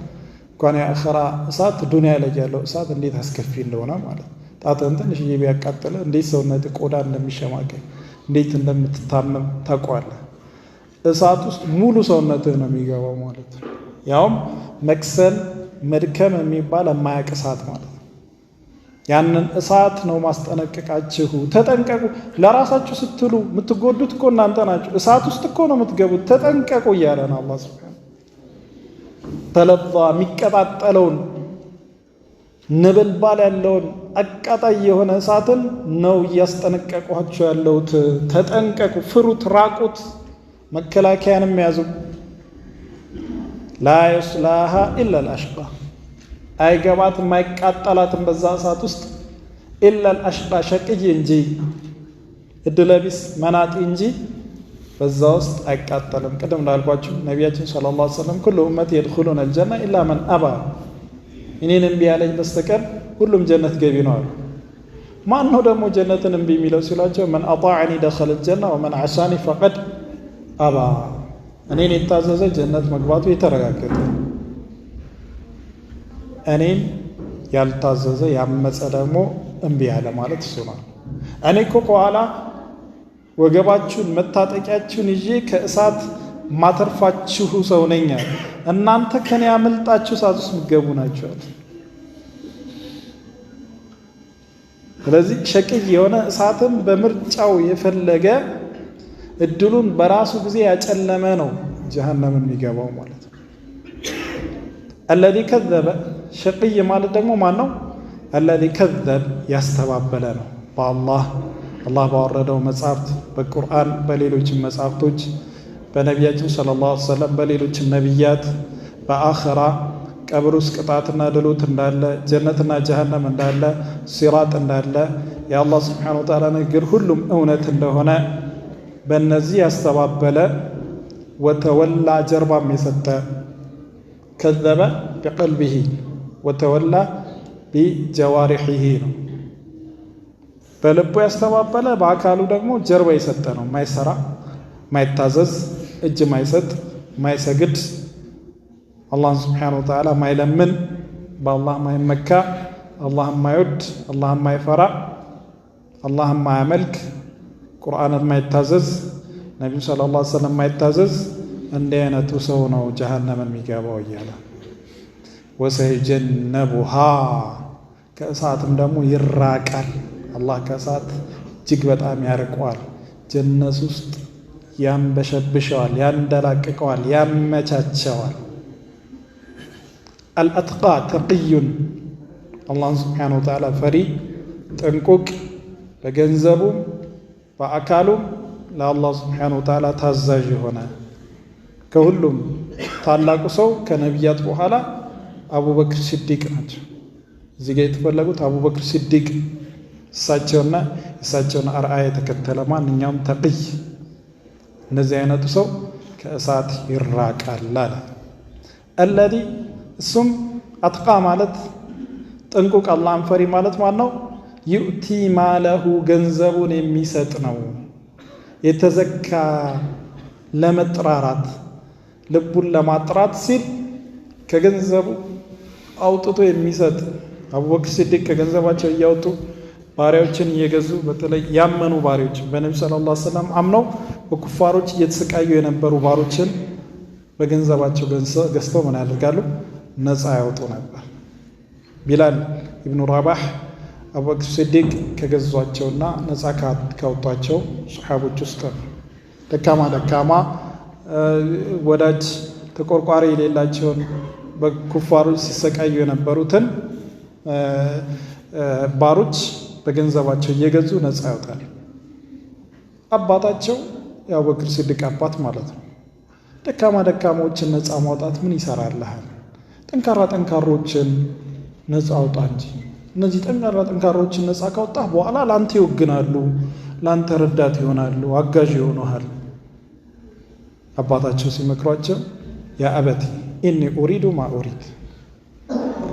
እንኳን የአኺራ እሳት ዱንያ ላይ ያለው እሳት እንዴት አስከፊ እንደሆነ ማለት ጣትህን ትንሽዬ ቢያቃጥልህ እንዴት ሰውነት ቆዳ እንደሚሸማቀቅ እንዴት እንደምትታመም ታውቀዋለህ። እሳት ውስጥ ሙሉ ሰውነትህ ነው የሚገባው ማለት ነው። ያውም መክሰል መድከም የሚባል የማያውቅ እሳት ማለት ነው። ያንን እሳት ነው ማስጠነቀቃችሁ፣ ተጠንቀቁ። ለራሳችሁ ስትሉ የምትጎዱት እኮ እናንተ ናችሁ። እሳት ውስጥ እኮ ነው የምትገቡት፣ ተጠንቀቁ እያለ ነው አላህ ሱብሓነሁ። ተለዛ የሚቀጣጠለውን ነበልባል ያለውን አቃጣይ የሆነ እሳትን ነው እያስጠነቀቋችሁ ያለሁት። ተጠንቀቁ፣ ፍሩት፣ ራቁት፣ መከላከያንም ያዙ። ላ የስላሃ ኢለል አሽቃ፣ አይገባትም አይቃጠላትም በዛ እሳት ውስጥ ኢለል አሽቃ፣ ሸቅይ እንጂ እድለቢስ መናጢ እንጂ በዛ ውስጥ አይቃጠልም። ቅድም እንዳልኳችሁ ነቢያችን ሰለላሁ ዐለይሂ ወሰለም ኩሉ ኡመቲ የድኹሉነ አልጀና ኢላ መን አባ፣ እኔን እምቢ ያለኝ በስተቀር ሁሉም ጀነት ገቢ ነው አሉ። ማን ነው ደግሞ ጀነትን እምቢ የሚለው ሲሏቸው መን አጣዐኒ ደኸለ አልጀና ወመን ዐሳኒ ፈቀድ አባ፣ እኔን የታዘዘ ጀነት መግባቱ የተረጋገጠ፣ እኔን ያልታዘዘ ያመፀ ደግሞ እምቢ ያለ ማለት እሱ ነው። እኔ እኮ ከኋላ ወገባችሁን መታጠቂያችሁን ይዤ ከእሳት ማተርፋችሁ ሰው ነኝ፣ እናንተ ከኔ ያመልጣችሁ እሳት ውስጥ ምገቡ ናችኋል። ስለዚህ ሸቅይ የሆነ እሳትም በምርጫው የፈለገ እድሉን በራሱ ጊዜ ያጨለመ ነው ጀሃነም የሚገባው ማለት ነው። አለዚ ከዘበ፣ ሸቅይ ማለት ደግሞ ማን ነው? አለዚ ከዘብ፣ ያስተባበለ ነው በአላህ ባወረደው መጽሐፍት፣ በቁርአን በሌሎችም መጽሐፍቶች፣ በነቢያችን ሰለላሁ ዐለይሂ ወሰለም በሌሎችም ነቢያት፣ በአኸራ ቀብር ውስጥ ቅጣትና ድሎት እንዳለ፣ ጀነትና ጀሃነም እንዳለ፣ ሲራጥ እንዳለ፣ የአላህ ስብሓነሁ ወተዓላ ንግግር ሁሉም እውነት እንደሆነ በእነዚህ ያስተባበለ ወተወላ ጀርባም የሰጠ ከዘበ ቢቀልቢሂ ወተወላ ቢጀዋሪሒሂ ነው። በልቡ ያስተባበለ በአካሉ ደግሞ ጀርባ የሰጠ ነው። ማይሰራ፣ ማይታዘዝ፣ እጅ ማይሰጥ፣ ማይሰግድ፣ አላህን ስብሓነሁ ወተዓላ ማይለምን፣ በአላህ ማይመካ፣ አላህን ማይወድ፣ አላህን ማይፈራ፣ አላህን ማያመልክ፣ ቁርአንን ማይታዘዝ፣ ነቢዩ ሰለላሁ ዐለይሂ ወሰለም ማይታዘዝ እንዲህ አይነቱ ሰው ነው ጀሃነምን የሚገባው እያለ ወሰይጀነቡሃ ከእሳትም ደግሞ ይራቃል። አላህ ከእሳት እጅግ በጣም ያርቀዋል። ጀነት ውስጥ ያንበሸብሸዋል፣ ያንደላቅቀዋል፣ ያመቻቸዋል። አልአትቃ ተቅዩን አላህን ስብሓነሁ ወተዓላ ፈሪ ጥንቁቅ፣ በገንዘቡም በአካሉም ለአላህ ስብሓነሁ ወተዓላ ታዛዥ የሆነ ከሁሉም ታላቁ ሰው ከነቢያት በኋላ አቡበክር ሲዲቅ ናቸው። እዚህ ጋር የተፈለጉት አቡበክር ሲዲቅ እሳቸውና እሳቸውን አርአያ የተከተለ ማንኛውም ተቅይ እነዚህ አይነቱ ሰው ከእሳት ይራቃል አለ። አለዚ እሱም አትቃ ማለት ጥንቁቅ አላህን ፈሪ ማለት ማን ነው? ዩእቲ ማለሁ ገንዘቡን የሚሰጥ ነው። የተዘካ ለመጥራራት ልቡን ለማጥራት ሲል ከገንዘቡ አውጥቶ የሚሰጥ አቡበክር ሲዲቅ ከገንዘባቸው እያወጡ ባሪያዎችን እየገዙ በተለይ ያመኑ ባሪያዎች በነቢ ሰለላሁ ዐለይሂ ወሰለም አምነው በኩፋሮች እየተሰቃዩ የነበሩ ባሮችን በገንዘባቸው ገዝተው ምን ያደርጋሉ? ነፃ ያወጡ ነበር። ቢላል ኢብኑ ረባህ አቡበክር ሲዲቅ ከገዟቸውና ነፃ ካወጧቸው ሰሓቦች ውስጥ ደካማ ወዳጅ ተቆርቋሪ የሌላቸውን በኩፋሮች ሲሰቃዩ የነበሩትን ባሮች በገንዘባቸው እየገዙ ነፃ ያወጣል። አባታቸው የአቡበክር ሲዲቅ አባት ማለት ነው። ደካሞችን ነፃ ማውጣት ምን ይሰራልሃል? ጠንካሮችን ነፃ አውጣ እንጂ። እነዚህ ጠንካሮችን ነፃ ካወጣህ በኋላ ለአንተ ይወግናሉ፣ ለአንተ ረዳት ይሆናሉ፣ አጋዥ ይሆኑሃል። አባታቸው ሲመክሯቸው ያ አበቲ ኢኒ ኡሪዱ ማ ኡሪድ፣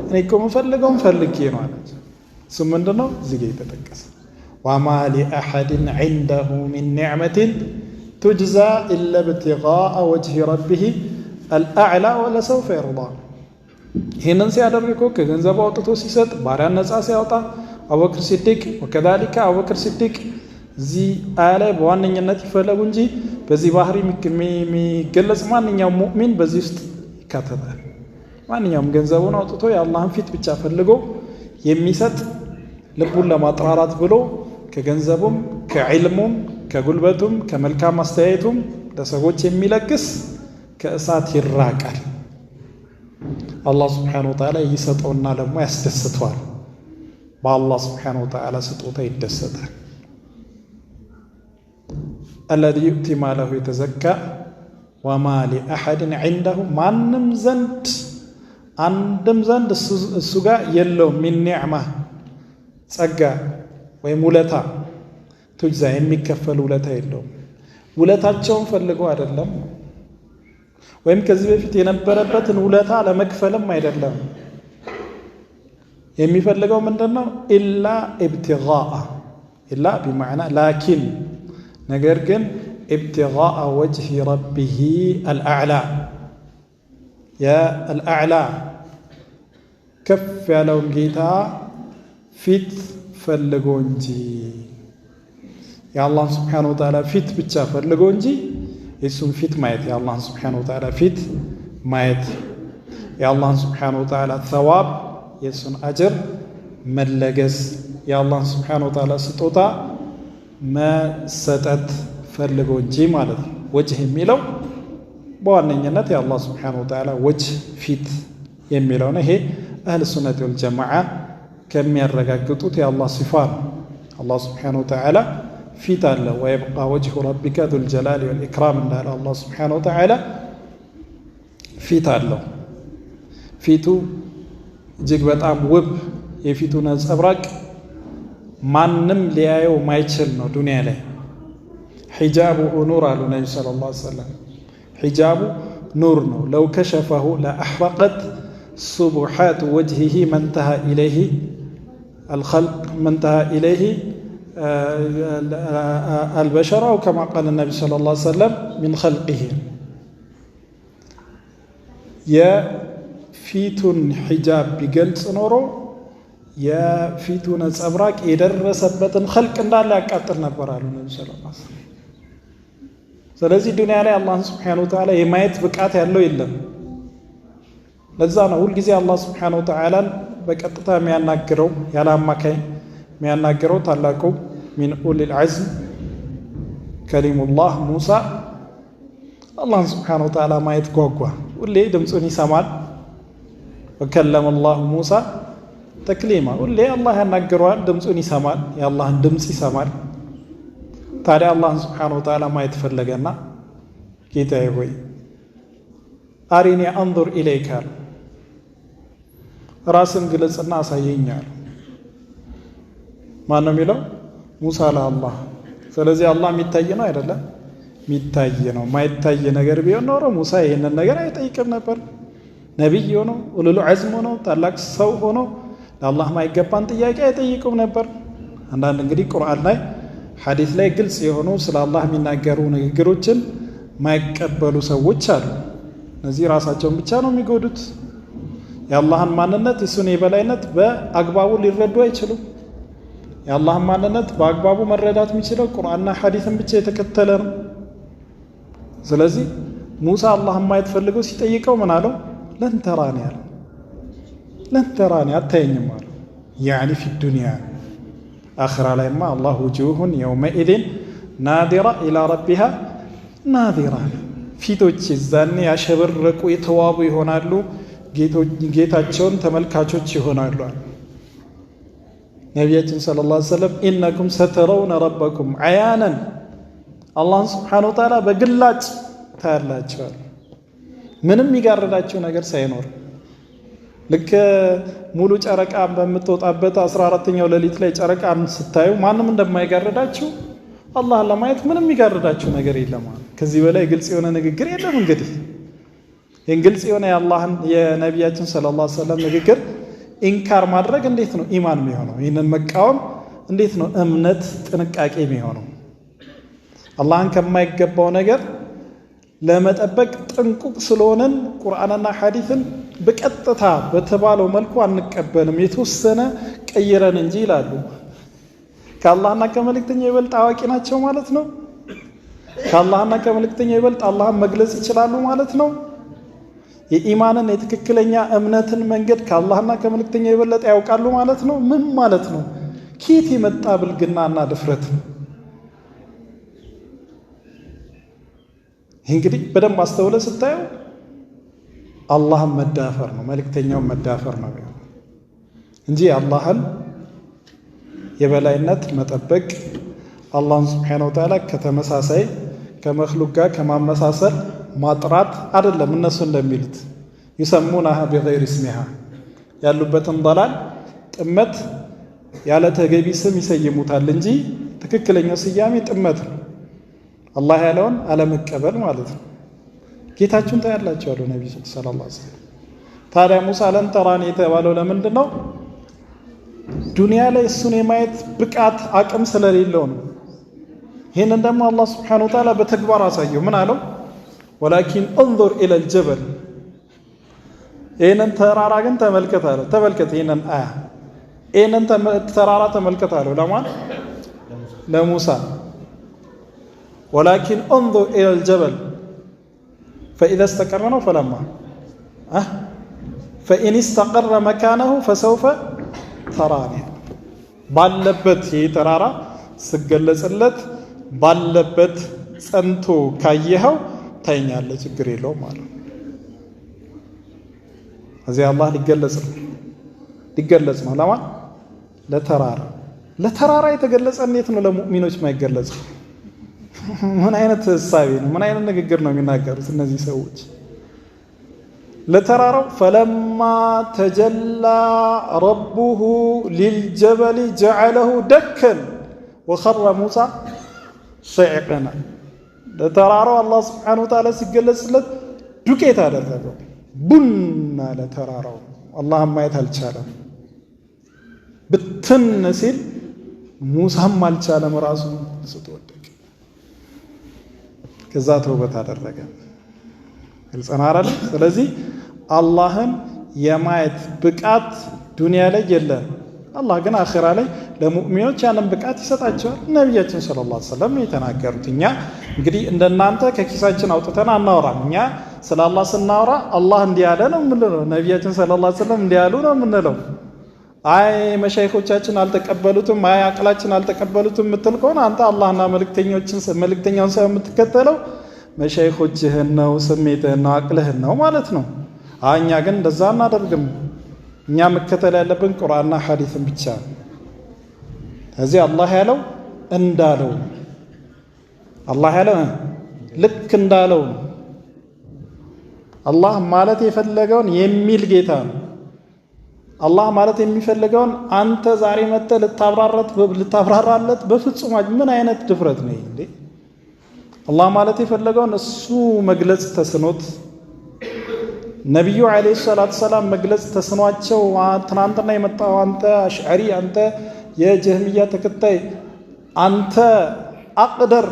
እኔ እኮ የምፈልገውን ፈልጌ ነው አላቸው። እሱ ምንድን ነው? እዚህ ጋ የተጠቀሰ ወማ ሊአሐድን ዒንደሁ ሚን ኒዕመትን ቱጅዛ ኢላ ብትጋአ ወጅሂ ረቢህ አልአዕላ ወለሰውፈ የርዳ። ይህንን ሲያደርግ እኮ ከገንዘቡ አውጥቶ ሲሰጥ፣ ባሪያን ነፃ ሲያወጣ አቡበክር ሲዲቅ ወከዛሊከ አቡበክር ሲዲቅ እዚህ አያ ላይ በዋነኝነት ይፈለጉ እንጂ በዚህ ባህሪ የሚገለጽ ማንኛውም ሙእሚን በዚህ ውስጥ ይካተታል። ማንኛውም ገንዘቡን አውጥቶ የአላህን ፊት ብቻ ፈልጎ የሚሰጥ ልቡን ለማጥራራት ብሎ ከገንዘቡም ከዕልሙም ከጉልበቱም ከመልካም አስተያየቱም ለሰዎች የሚለግስ ከእሳት ይራቃል። አላህ ስብሓነሁ ወተዓላ ይሰጠውና ደግሞ ያስደስተዋል። በአላህ ስብሓነሁ ወተዓላ ስጦታ ይደሰታል። አለዚ ዩእቲ ማለሁ የተዘካ ወማ ሊአሐድን ዒንደሁ ማንም ዘንድ አንድም ዘንድ እሱ ጋር የለውም ሚን ኒዕማ ጸጋ ወይም ውለታ ቱጅዛ የሚከፈል ውለታ የለውም። ውለታቸውን ፈልገው አይደለም፣ ወይም ከዚህ በፊት የነበረበትን ውለታ ለመክፈልም አይደለም። የሚፈልገው ምንድን ነው? ኢላ ኢብቲጋአ ኢላ ቢመዕና ላኪን ነገር ግን ኢብቲጋአ ወጅሂ ረቢሂ አልአዕላ የአልአዕላ ከፍ ያለውን ጌታ ፊት ፈልጎ እንጂ የአላህን ስብሓነሁ ወተዓላ ፊት ብቻ ፈልጎ እንጂ የእሱን ፊት ማየት የአላህን ስብሓነሁ ወተዓላ ፊት ማየት የአላህን ስብሓነሁ ወተዓላ ተዋብ የእሱን አጅር መለገስ የአላህን ስብሓነሁ ወተዓላ ስጦታ መሰጠት ፈልጎ እንጂ ማለት ነው። ወጅህ የሚለው በዋነኝነት የአላህ ስብሓነሁ ወተዓላ ወጅህ ፊት የሚለው ነው። ይሄ አህል ሱነት ወልጀማዓ ከሚያረጋግጡት የአላህ ሲፋ ነው። አላህ ስብሓነሁ ወተዓላ ፊት አለ። ወየብቃ ወጅሁ ረቢከ ዙል ጀላሊ ወልኢክራም እንዳለ አላህ ስብሓነሁ ወተዓላ ፊት አለው። ፊቱ እጅግ በጣም ውብ የፊቱ ነጸብራቅ ማንም ሊያየው ማይችል ነው ዱንያ ላይ። ሒጃቡሁ ኑር አሉ ነቢ ሰለላሁ ዐለይሂ ወሰለም። ሒጃቡ ኑር ነው። ለው ከሸፈሁ ለአሕረቀት ሱቡሓት ወጅሂሂ መንተሃ ኢለይሂ አልኸልቅ መንተሃ ኢለይሂ አልበሸር አው ከማ ቃለ ነቢ ሰለላሁ ዐለይሂ ወሰለም ሚን ኸልቂሂ። የፊቱን ሒጃብ ቢገልጽ ኖሮ የፊቱ ነጸብራቅ የደረሰበትን ኸልቅ እንዳለ ያቃጥል ነበር አሉ ነቢ ሰለላሁ ዐለይሂ ወሰለም። ስለዚህ ዱንያ ላይ አላህን ስብሓነሁ ወተዓላ የማየት ብቃት ያለው የለም። ለዛ ነው ሁልጊዜ አላህ ስብሓነሁ ወተዓላን በቀጥታ የሚያናግረው ያለ አማካኝ የሚያናግረው ታላቁ ሚን ኡሊል ዐዝም ከሊሙላህ ሙሳ አላህን ስብሓነሁ ወተዓላ ማየት ጓጓ። ሁሌ ድምፁን ይሰማል። ወከለመ ላሁ ሙሳ ተክሊማ። ሁሌ አላህ ያናግረዋል፣ ድምፁን ይሰማል፣ የአላህን ድምፅ ይሰማል። ታዲያ አላህን ስብሓነሁ ወተዓላ ማየት ፈለገና ጌታዬ ሆይ አሪኒ አንዙር ኢለይከ አለ። ራስን ግለጽና አሳየኛል። ማን ነው የሚለው? ሙሳ ለአላህ። ስለዚህ አላህ የሚታይ ነው አይደለም? የሚታይ ነው። ማይታይ ነገር ቢሆን ኖሮ ሙሳ ይህንን ነገር አይጠይቅም ነበር። ነቢይ ሆኖ ኡሉል ዐዝም ሆኖ ታላቅ ሰው ሆኖ ለአላህ ማይገባን ጥያቄ አይጠይቁም ነበር። አንዳንድ እንግዲህ ቁርአን ላይ ሐዲስ ላይ ግልጽ የሆኑ ስለ አላህ የሚናገሩ ንግግሮችን ማይቀበሉ ሰዎች አሉ። እነዚህ ራሳቸውን ብቻ ነው የሚጎዱት። የአላህን ማንነት የሱን የበላይነት በአግባቡ ሊረዱ አይችሉም። የአላህን ማንነት በአግባቡ መረዳት የሚችለው ቁርአንና ሐዲስን ብቻ የተከተለ ነው። ስለዚህ ሙሳ አላህን ማየት ፈልገው ሲጠይቀው ምን አለው? ለን ተራኒ አለ። ለን ተራኒ አታየኝም አለው። ያኒ ፊ ዱንያ አኽራ ላይማ አላህ ውጁሁን የውመኢዝን ናዲራ ኢላ ረቢሃ ናዲራ፣ ፊቶች ዛኔ ያሸበረቁ የተዋቡ ይሆናሉ፣ ጌታቸውን ተመልካቾች ይሆናሉ። ነቢያችን ሰለላሁ ዐለይሂ ወሰለም ኢነኩም ሰተረውነ ረበኩም ዐያነን፣ አላህን ስብሓነሁ ወተዓላ በግላጭ ታያላቸዋል፣ ምንም የሚጋርዳቸው ነገር ሳይኖር። ልክ ሙሉ ጨረቃ በምትወጣበት 14ኛው ሌሊት ላይ ጨረቃን ስታዩ ማንም እንደማይጋርዳችሁ አላህን ለማየት ምንም የሚጋርዳችሁ ነገር የለም። ከዚህ በላይ ግልጽ የሆነ ንግግር የለም። እንግዲህ ይህን ግልጽ የሆነ የአላህን የነቢያችን ሰለላሁ ዐለይሂ ወሰለም ንግግር ኢንካር ማድረግ እንዴት ነው ኢማን የሚሆነው? ይህንን መቃወም እንዴት ነው እምነት ጥንቃቄ የሚሆነው? አላህን ከማይገባው ነገር ለመጠበቅ ጥንቁቅ ስለሆነን ቁርአንና ሐዲስን በቀጥታ በተባለው መልኩ አንቀበልም፣ የተወሰነ ቀይረን እንጂ ይላሉ። ከአላህና ከመልእክተኛው ይበልጥ አዋቂ ናቸው ማለት ነው። ከአላህና ከመልእክተኛው ይበልጥ አላህን መግለጽ ይችላሉ ማለት ነው። የኢማንን የትክክለኛ እምነትን መንገድ ከአላህና ከመልእክተኛው የበለጠ ያውቃሉ ማለት ነው። ምን ማለት ነው? ኬት የመጣ ብልግናና ድፍረት ነው? ይህ እንግዲህ በደንብ አስተውለ ስታየው አላህን መዳፈር ነው፣ መልእክተኛውን መዳፈር ነው እንጂ አላህን የበላይነት መጠበቅ አላህን ሱብሓነሁ ወተዓላ ከተመሳሳይ ከመክሉቅ ጋር ከማመሳሰል ማጥራት አይደለም። እነሱ እንደሚሉት ይሰሙናሃ ቢገይሪ እስሚሃ፣ ያሉበትን ضلال ጥመት ያለ ተገቢ ስም ይሰይሙታል እንጂ ትክክለኛው ስያሜ ጥመት ነው። አላህ ያለውን አለመቀበል ማለት ነው። ጌታችሁን ታያላችሁ አሉ ነብዩ ሰለላሁ ዐለይሂ ወሰለም። ታዲያ ሙሳ ለን ተራኒ የተባለው ለምንድን ነው? ዱንያ ላይ እሱን የማየት ብቃት አቅም ስለሌለው ነው። ይህንን ደግሞ አላህ ስብሓነሁ ወተዓላ በተግባር አሳየው። ምን አለው? ወላኪን እንዙር ኢለል ጀበል፣ ይህንን ተራራ ግን ተመልከት አለው። ተመልከት ይህንን አያ፣ ይህንን ተራራ ተመልከት አለው። ለማን? ለሙሳ። ወላኪን እንዙር ኢለል ጀበል ፈኢዛ እስተቀረ ነው ፈለማ ፈኢን እስተቀረ መካነሁ ፈሰውፈ ተራኒ፣ ባለበት ይህ ተራራ ስገለጽለት ባለበት ጸንቶ ካየኸው ታይኛለህ፣ ችግር የለውም ማለት ነው። እዚህ አላህ ሊገለጽ ነው። ለማን? ለተራራ። ለተራራ የተገለጸ እንዴት ነው ለሙእሚኖች ማይገለጽ? ምን አይነት እሳቤ ነው? ምን አይነት ንግግር ነው የሚናገሩት እነዚህ ሰዎች? ለተራራው ፈለማ ተጀላ ረቡሁ ሊልጀበል ጀዐለሁ ደከን ወኸረ ሙሳ ሰዒቀን። ለተራራው አላህ ስብሓነሁ ወተዓላ ሲገለጽለት ዱቄት አደረገው፣ ቡና ለተራራው። አላህም ማየት አልቻለም። ብትን ሲል ሙሳም አልቻለም፣ ራሱን ስትወደቅ። ከዛ ተውበት አደረገ። ግልጽ ነው አይደል? ስለዚህ አላህን የማየት ብቃት ዱንያ ላይ የለም። አላህ ግን አኺራ ላይ ለሙእሚኖች ያንን ብቃት ይሰጣቸዋል። ነቢያችን ሰለላሁ ዐለይሂ ወሰለም የተናገሩት። እኛ እንግዲህ እንደናንተ ከኪሳችን አውጥተን አናወራም። እኛ ስለ አላህ ስናወራ አላህ እንዲህ ያለ ነው የምንለው፣ ነቢያችን ሰለላሁ ዐለይሂ ወሰለም እንዲህ ያሉ ነው የምንለው። አይ መሻይኾቻችን አልተቀበሉትም፣ አይ አቅላችን አልተቀበሉትም የምትል ከሆነ አንተ አላህና መልእክተኛውን ሳይሆን የምትከተለው መሻይኾችህን ነው፣ ስሜትህን ነው፣ አቅልህን ነው ማለት ነው። እኛ ግን እንደዛ አናደርግም። እኛ መከተል ያለብን ቁርአንና ሐዲስን ብቻ ነው። ስለዚህ አላህ ያለው እንዳለው፣ አላህ ያለው ልክ እንዳለው ነው። አላህ ማለት የፈለገውን የሚል ጌታ ነው። አላህ ማለት የሚፈልገውን አንተ ዛሬ መጥተህ ልታብራራለት በፍጹም ምን አይነት ድፍረት ነው እንዴ? አላህ ማለት የፈለገውን እሱ መግለጽ ተስኖት ነቢዩ ዓለይሂ ሰላቱ ሰላም መግለጽ ተስኗቸው ትናንትና የመጣው አንተ አሽዓሪ፣ አንተ የጀህሚያ ተከታይ፣ አንተ አቅደር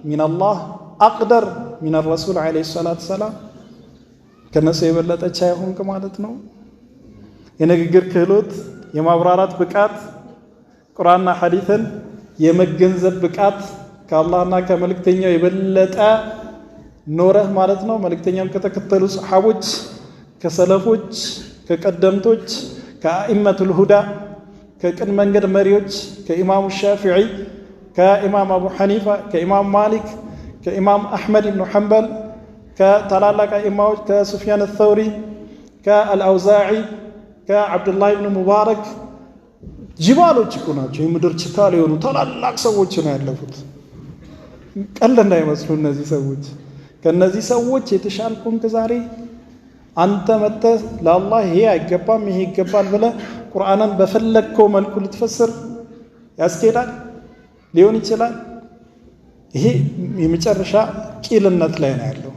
ሚነላህ አቅደር ሚነ ረሱል ዓለይሂ ሰላቱ ሰላም ከነሱ የበለጠች አይሆንክ ማለት ነው። የንግግር ክህሎት፣ የማብራራት ብቃት፣ ቁርአንና ሐዲስን የመገንዘብ ብቃት ከአላህና ከመልእክተኛው የበለጠ ኖረህ ማለት ነው። መልእክተኛውን ከተከተሉ ሰሓቦች፣ ከሰለፎች፣ ከቀደምቶች፣ ከአኢመቱል ሁዳ፣ ከቅን መንገድ መሪዎች፣ ከኢማሙ ሻፊዒ፣ ከኢማም አቡ ሐኒፋ፣ ከኢማም ማሊክ፣ ከኢማም አሕመድ ብኑ ሐንበል፣ ከታላላቅ ኢማሞች ከሱፍያን አልተውሪ፣ ከአልአውዛዒ፣ ከዓብዱላህ ብኑ ሙባረክ ጅባሎች እኮ ናቸው። የምድር ችካል የሆኑ ታላላቅ ሰዎች ነው ያለፉት። ቀልድ እንዳይመስሉ እነዚህ ሰዎች። ከነዚህ ሰዎች የተሻልኩንክ ዛሬ አንተ መጥተህ ለአላህ ይሄ አይገባም ይሄ ይገባል ብለህ ቁርአንን በፈለግከው መልኩ ልትፈስር ያስኬዳል? ሊሆን ይችላል? ይሄ የመጨረሻ ቂልነት ላይ ነው ያለው።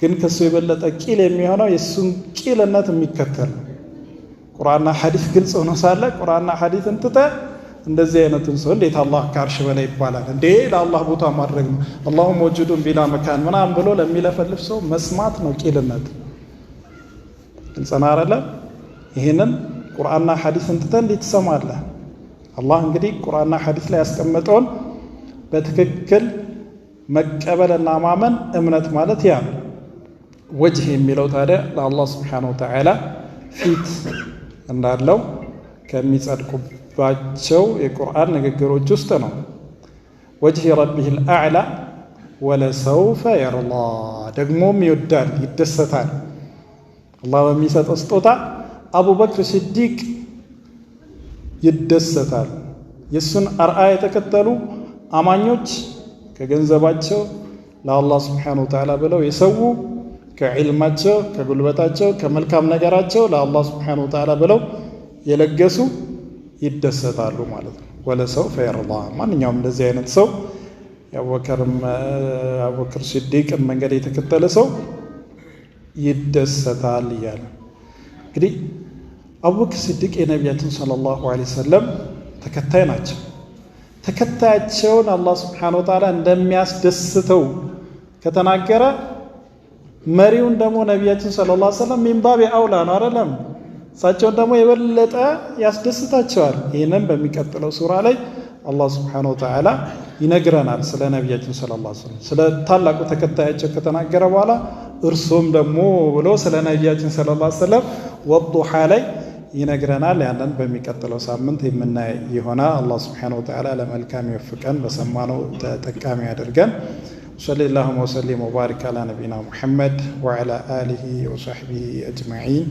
ግን ከሱ የበለጠ ቂል የሚሆነው የሱን ቂልነት የሚከተል ነው። ቁርአንና ሐዲስ ግልጽ ሆኖ ሳለ ቁርአንና ሐዲስን ትተህ እንደዚህ አይነቱን ሰው እንዴት አላህ ከአርሽ በላይ ይባላል እንዴ? ለአላህ ቦታ ማድረግ ነው አላሁ መውጁዱን ቢላ መካን ምናምን ብሎ ለሚለፈልፍ ሰው መስማት ነው ቂልነት። ግልጽ ነው አይደለ? ይህንን ቁርአንና ሐዲስን ትተህ እንዴት ትሰማለህ? አላህ እንግዲህ ቁርአንና ሐዲስ ላይ ያስቀመጠውን በትክክል መቀበልና ማመን እምነት ማለት ያ ነው። ወጅህ የሚለው ታዲያ ለአላህ ስብሓነሁ ወተዓላ ፊት እንዳለው ከሚጸድቁባቸው የቁርአን ንግግሮች ውስጥ ነው። ወጅህ ረቢሂል አዕላ ወለሰውፈ የርላ፣ ደግሞም ይወዳል ይደሰታል። አላህ በሚሰጠው ስጦታ አቡበክር ሲዲቅ ይደሰታል። የእሱን አርአያ የተከተሉ አማኞች ከገንዘባቸው ለአላህ ስብሓነሁ ወተዓላ ብለው የሰው ከዕልማቸው፣ ከጉልበታቸው፣ ከመልካም ነገራቸው ለአላህ ስብሓነሁ ወተዓላ ብለው የለገሱ ይደሰታሉ ማለት ነው። ወለሰውፈ የርዳ፣ ማንኛውም እንደዚህ አይነት ሰው የአቡበክር ሲዲቅን መንገድ የተከተለ ሰው ይደሰታል እያለ እንግዲህ አቡበክር ሲዲቅ የነቢያችን ሰለላሁ ዐለይሂ ወሰለም ተከታይ ናቸው። ተከታያቸውን አላህ ስብሓነሁ ወተዓላ እንደሚያስደስተው ከተናገረ መሪውን ደግሞ ነቢያችን ሰለላሁ ዐለይሂ ወሰለም ሚንባብ አውላ ነው አይደለም? እሳቸውን ደግሞ የበለጠ ያስደስታቸዋል። ይህንም በሚቀጥለው ሱራ ላይ አላህ ስብሓነሁ ወተዓላ ይነግረናል። ስለ ነቢያችን ሰለላሁ ዐለይሂ ወሰለም ስለ ታላቁ ተከታያቸው ከተናገረ በኋላ እርሱም ደግሞ ብሎ ስለ ነቢያችን ሰለላሁ ዐለይሂ ወሰለም ወዱሓ ላይ ይነግረናል። ያንን በሚቀጥለው ሳምንት የምናይ ይሆናል። አላህ ስብሓነሁ ወተዓላ ለመልካም ይወፍቀን፣ በሰማነው ተጠቃሚ ያደርገን። ሰለላሁ ዐለይሂ ወሰለም ወባሪክ አላ ነቢና ሙሐመድ ወዐላ አሊሂ ወሰሕቢሂ አጅመዒን።